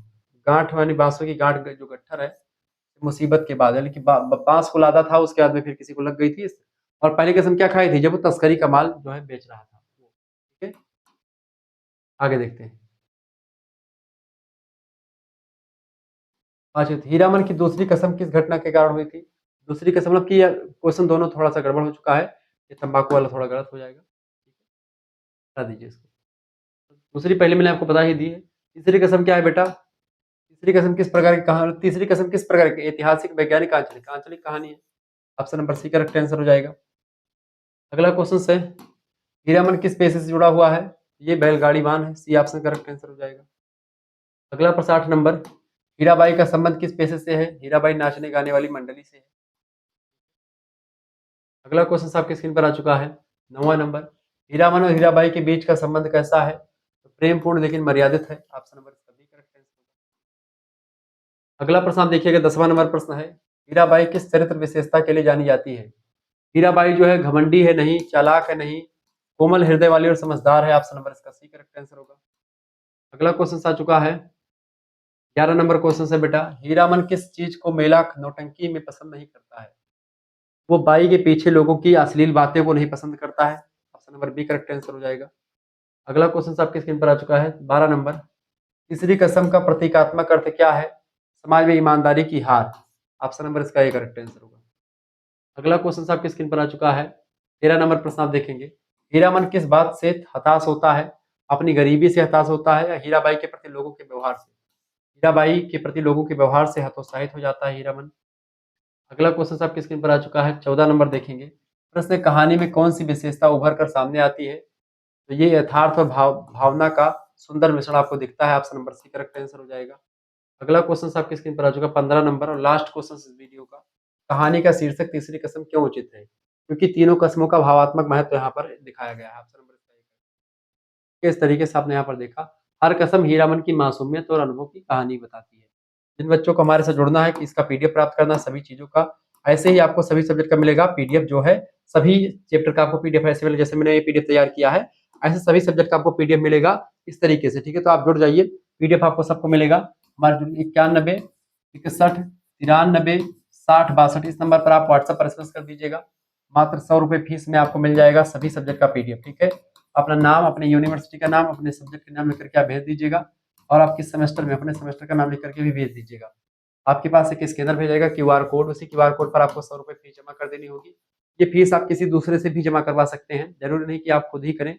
गांठ यानी बांसों की गांठ, जो गट्ठर है, मुसीबत के बाद, यानी कि बांस को लादा था, उसके बाद में फिर किसी को लग गई थी। और पहली कसम क्या खाई थी? जब वो तस्करी का माल जो है बेच रहा था। ठीक है, आगे देखते हैं। अच्छा, हीरामन की दूसरी कसम किस घटना के कारण हुई थी? दूसरी कसम मतलब कि क्वेश्चन दोनों थोड़ा सा गड़बड़ हो चुका है, ये तंबाकू वाला थोड़ा गलत हो जाएगा, हटा दीजिए इसको। दूसरी पहले मैंने आपको बता ही दी है। तीसरी कसम क्या है बेटा? तीसरी कसम किस प्रकार की कहानी, तीसरी कसम किस प्रकार की? ऐतिहासिक, वैज्ञानिक, आंचलिक? आंचलिक कहानी है। Option number C correct answer हो जाएगा। अगला क्वेश्चन है, हीरामन किस पेशे से जुड़ा हुआ है? ये बैलगाड़ीवान है, सी ऑप्शन करेक्ट आंसर हो जाएगा। अगला प्रश्न 8 नंबर, हीराबाई का संबंध किस पेशे से है? हीराबाई नाचने गाने वाली मंडली से है। अगला क्वेश्चन आपकी स्क्रीन पर आ चुका है, 9वां नंबर, हीरामन और हीराबाई के बीच का संबंध कैसा है? तो प्रेमपूर्ण लेकिन मर्यादित है। ऑप्शन नंबर सभी करेक्ट आंसर। अगला प्रश्न आप देखिएगा, 10वां नंबर प्रश्न है, हीराबाई किस चरित्र विशेषता के लिए जानी जाती है? हीराबाई जो है घमंडी है नहीं, चालाक है नहीं, कोमल हृदय वाली और समझदार है। ऑप्शन नंबर इसका सी करेक्ट आंसर होगा। अगला क्वेश्चन आ चुका है, 11 नंबर क्वेश्चन है बेटा, हीरामन किस चीज को मेला नौटंकी में पसंद नहीं करता है? वो बाई के पीछे लोगों की अश्लील बातें को नहीं पसंद करता है। Option number B correct answer हो जाएगा। अगला क्वेश्चन आपके स्क्रीन पर आ चुका है, 12 नंबर, तीसरी कसम का प्रतीकात्मक अर्थ क्या है? समाज में ईमानदारी की हार। ऑप्शन नंबर इसका ए करेक्ट आंसर होगा। अगला क्वेश्चन आपके स्क्रीन पर आ चुका है, 13 नंबर प्रश्न आप देखेंगे, हीरामन किस बात से हताश होता है? अपनी गरीबी से हताश होता है, या हीराबाई के प्रति लोगों के व्यवहार से? हीराबाई के प्रति लोगों के व्यवहार से हतोत्साहित हो जाता है हीरामन। अगला क्वेश्चन आपकी स्क्रीन पर आ चुका है, 14 नंबर देखेंगे, प्रश्न कहानी में कौन सी विशेषता उभर कर सामने आती है? तो ये यथार्थ और भावना का सुंदर मिश्रण आपको दिखता है। Option number C correct answer हो जाएगा। अगला क्वेश्चन आपकी स्क्रीन पर आ चुका है, 15 नंबर और लास्ट क्वेश्चन इस वीडियो का, कहानी का शीर्षक तीसरी कसम क्यों उचित है? क्योंकि तीनों कसमों का भावात्मक महत्व यहाँ पर दिखाया गया है। ऑप्शन नंबर किस तरीके से आपने यहाँ पर देखा, हर कसम हीरामन की मासूमियत और अनुभव की कहानी बताती है। जिन बच्चों को हमारे साथ जुड़ना है कि इसका पीडीएफ प्राप्त करना सभी चीजों का, ऐसे ही आपको सभी सब्जेक्ट का मिलेगा पीडीएफ, जो है सभी चैप्टर का आपको पीडीएफ ऐसे मिलेगा, जैसे मैंने ये पीडीएफ तैयार किया है, ऐसे सभी सब्जेक्ट का आपको पीडीएफ मिलेगा इस तरीके से। ठीक है, तो आप जुड़ जाइए, पीडीएफ आपको सबको मिलेगा। हमारे 91 61 93 60 62 इस नंबर पर आप व्हाट्सएप पर एसएमएस कर दीजिएगा। मात्र 100 रुपए फीस में आपको मिल जाएगा सभी सब्जेक्ट का पीडीएफ। ठीक है, अपना नाम, अपने यूनिवर्सिटी का नाम, अपने सब्जेक्ट का नाम लिख करके आप भेज दीजिएगा, और आप किस सेमेस्टर में, अपने सेमेस्टर का नाम लिख करके भी भेज दीजिएगा। आपके पास एक स्कैनर भेजेगा, क्यूआर कोड, उसी क्यूआर कोड पर आपको 100 रुपए फीस जमा कर देनी होगी। ये फीस आप किसी दूसरे से भी जमा करवा सकते हैं, जरूरी नहीं कि आप खुद ही करें।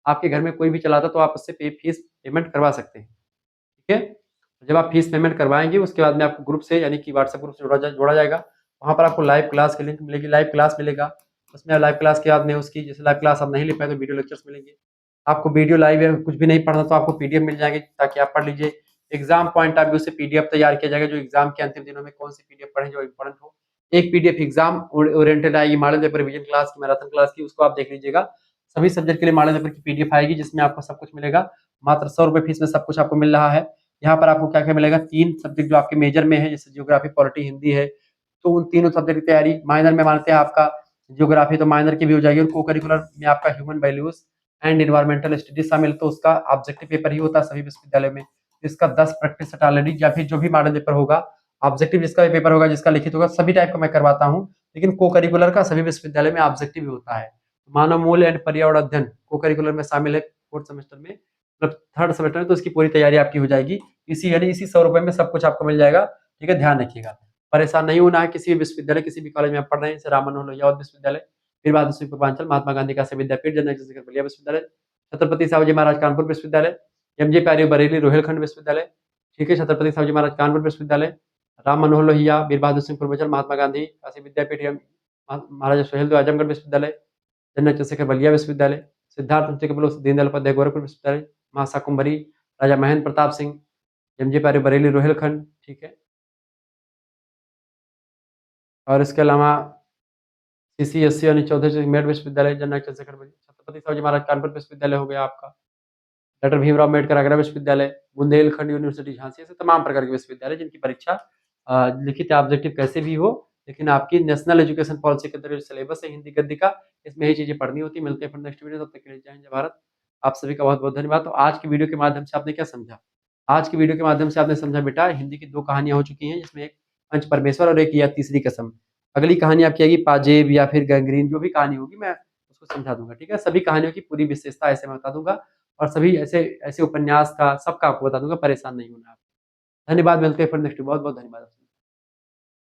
आपके घर में कोई भी चलाता तो आप उससे फीस पेमेंट करवा सकते हैं। ठीक है, जब आप फीस पेमेंट करवाएंगे उसके बाद में आपको ग्रुप से, यानी कि व्हाट्सएप ग्रुप से जोड़ा जाएगा। वहाँ पर आपको लाइव क्लास की लिंक मिलेगी, लाइव क्लास मिलेगा। उसमें लाइव क्लास के बाद में उसकी, जैसे लाइव क्लास आप नहीं ले पाए तो वीडियो लेक्चर्स मिलेंगे। आपको वीडियो लाइव है, कुछ भी नहीं पढ़ना तो आपको पीडीएफ मिल जाएगी, ताकि आप पढ़ लीजिए। एग्जाम पॉइंट ऑफ व्यू से पीडीएफ तैयार किया जाएगा, जो एग्जाम के अंतिम दिनों में कौन सी पीडीएफ पढ़ें जो इंपॉर्टेंट हो। एक पीडीएफ एग्जाम ओरिएंटेड आएगी, मॉडल पेपर रिवीजन क्लास की, मैराथन क्लास की, उसको आप देख लीजिएगा। सभी सब्जेक्ट के लिए मॉडल पेपर की पीडीएफ आएगी, जिसमें आपको सब कुछ मिलेगा। मात्र 100 रुपए फीस में सब कुछ आपको मिल रहा है। यहाँ पर आपको क्या क्या मिलेगा, 3 सब्जेक्ट जो आपके मेजर में है, जैसे ज्योग्राफी, पॉलिटी, हिंदी है, तो उन तीनों सब्जेक्ट की तैयारी। माइनर में मानते हैं आपका ज्योग्राफी, तो माइनर की भी हो जाएगी। और को करिकुलर में आपका human values and environmental studies शामिल, तो उसका ऑब्जेक्टिव पेपर ही होता है सभी विश्वविद्यालय में। इसका 10 प्रैक्टिस सेट ऑलरेडी, या फिर जो भी मॉडल पेपर होगा, ऑब्जेक्टिव जिसका भी पेपर होगा, जिसका लिखित होगा, सभी टाइप का मैं करवाता हूँ। लेकिन को करिकुलर का सभी विश्वविद्यालय में ऑब्जेक्टिव भी होता है। मानव मूल्य एंड पर्यावरण अध्ययन को करिकुलर में शामिल है, 4th सेमेस्टर में, मतलब 3rd सेमेस्टर में, तो इसकी पूरी तैयारी आपकी हो जाएगी। इसी, यानी इसी 100 रुपए में सब कुछ आपको मिल जाएगा। ठीक है, ध्यान रखिएगा, परेशान नहीं होना है। किसी भी विश्वविद्यालय, किसी भी कॉलेज में आप पढ़ रहे हैं, जैसे राम मनोहर लोहिया विश्वविद्यालय, फिर बाद में पूर्वांचल महात्मा गांधी काशी विद्यापीठ, जनरल चंद्रशेखर बलिया विश्वविद्यालय, छत्रपति साहूजी महाराज कानपुर विश्वविद्यालय, एमजे पैरी बरेली रोहिलखंड विश्वविद्यालय, ठीक है, छत्रपति साहूजी महाराज कानपुर विश्वविद्यालय, राम मनोहर लोहिया, वीर बहादुर सिंह पूर्वांचल महात्मा गांधी काशी विद्यापीठ, महाराजा सुहेलदेव आजमगढ़ विश्वविद्यालय, जनरल चंद्रशेखर बलिया विश्वविद्यालय, सिद्धार्थ दीनदयाल उपाध्याय गोरखपुर विश्वविद्यालय, महासा कुंभरी, राजा महेंद्र प्रताप सिंह, एमजे पारे बरेली रोहिलखंड, ठीक है। और इसके अलावा सीसीएससी यानी चौधरी मेरठ विश्वविद्यालय, जननायक चंद्रशेखर, छत्रपति शिवाजी महाराज कानपुर विश्वविद्यालय हो गया आपका, डॉक्टर भीमराव अम्बेडकर आगरा विश्वविद्यालय, बुंदेलखंड यूनिवर्सिटी झांसी, ऐसे तमाम प्रकार के विश्वविद्यालय जिनकी परीक्षा लिखित ऑब्जेक्टिव कैसे भी हो, लेकिन आपकी नेशनल एजुकेशन पॉलिसी के अंदर जो सिलेबस है हिंदी गद्य का, इसमें यही चीजें पढ़नी होती है। मिलते हैं फिर नेक्स्ट वीडियो, तब तक के लिए जय हिंद जय भारत। आप सभी का बहुत बहुत धन्यवाद। तो आज की वीडियो के माध्यम से आपने क्या समझा? आज की वीडियो के माध्यम से आपने समझा बेटा, हिंदी की 2 कहानियाँ हो चुकी हैं, जिसमें एक पंच परमेश्वर और एक या तीसरी कसम। अगली कहानी आपकी आएगी पाजेब या फिर गैंग्रीन, जो भी कहानी होगी मैं उसको समझा दूँगा, ठीक है? सभी कहानियों की पूरी विशेषता ऐसे मैं बता दूँगा और सभी ऐसे ऐसे उपन्यास का सबका आपको बता दूँगा, परेशान नहीं होना आप। धन्यवाद, मिलते हैं फिर नेक्स्ट, बहुत-बहुत धन्यवाद।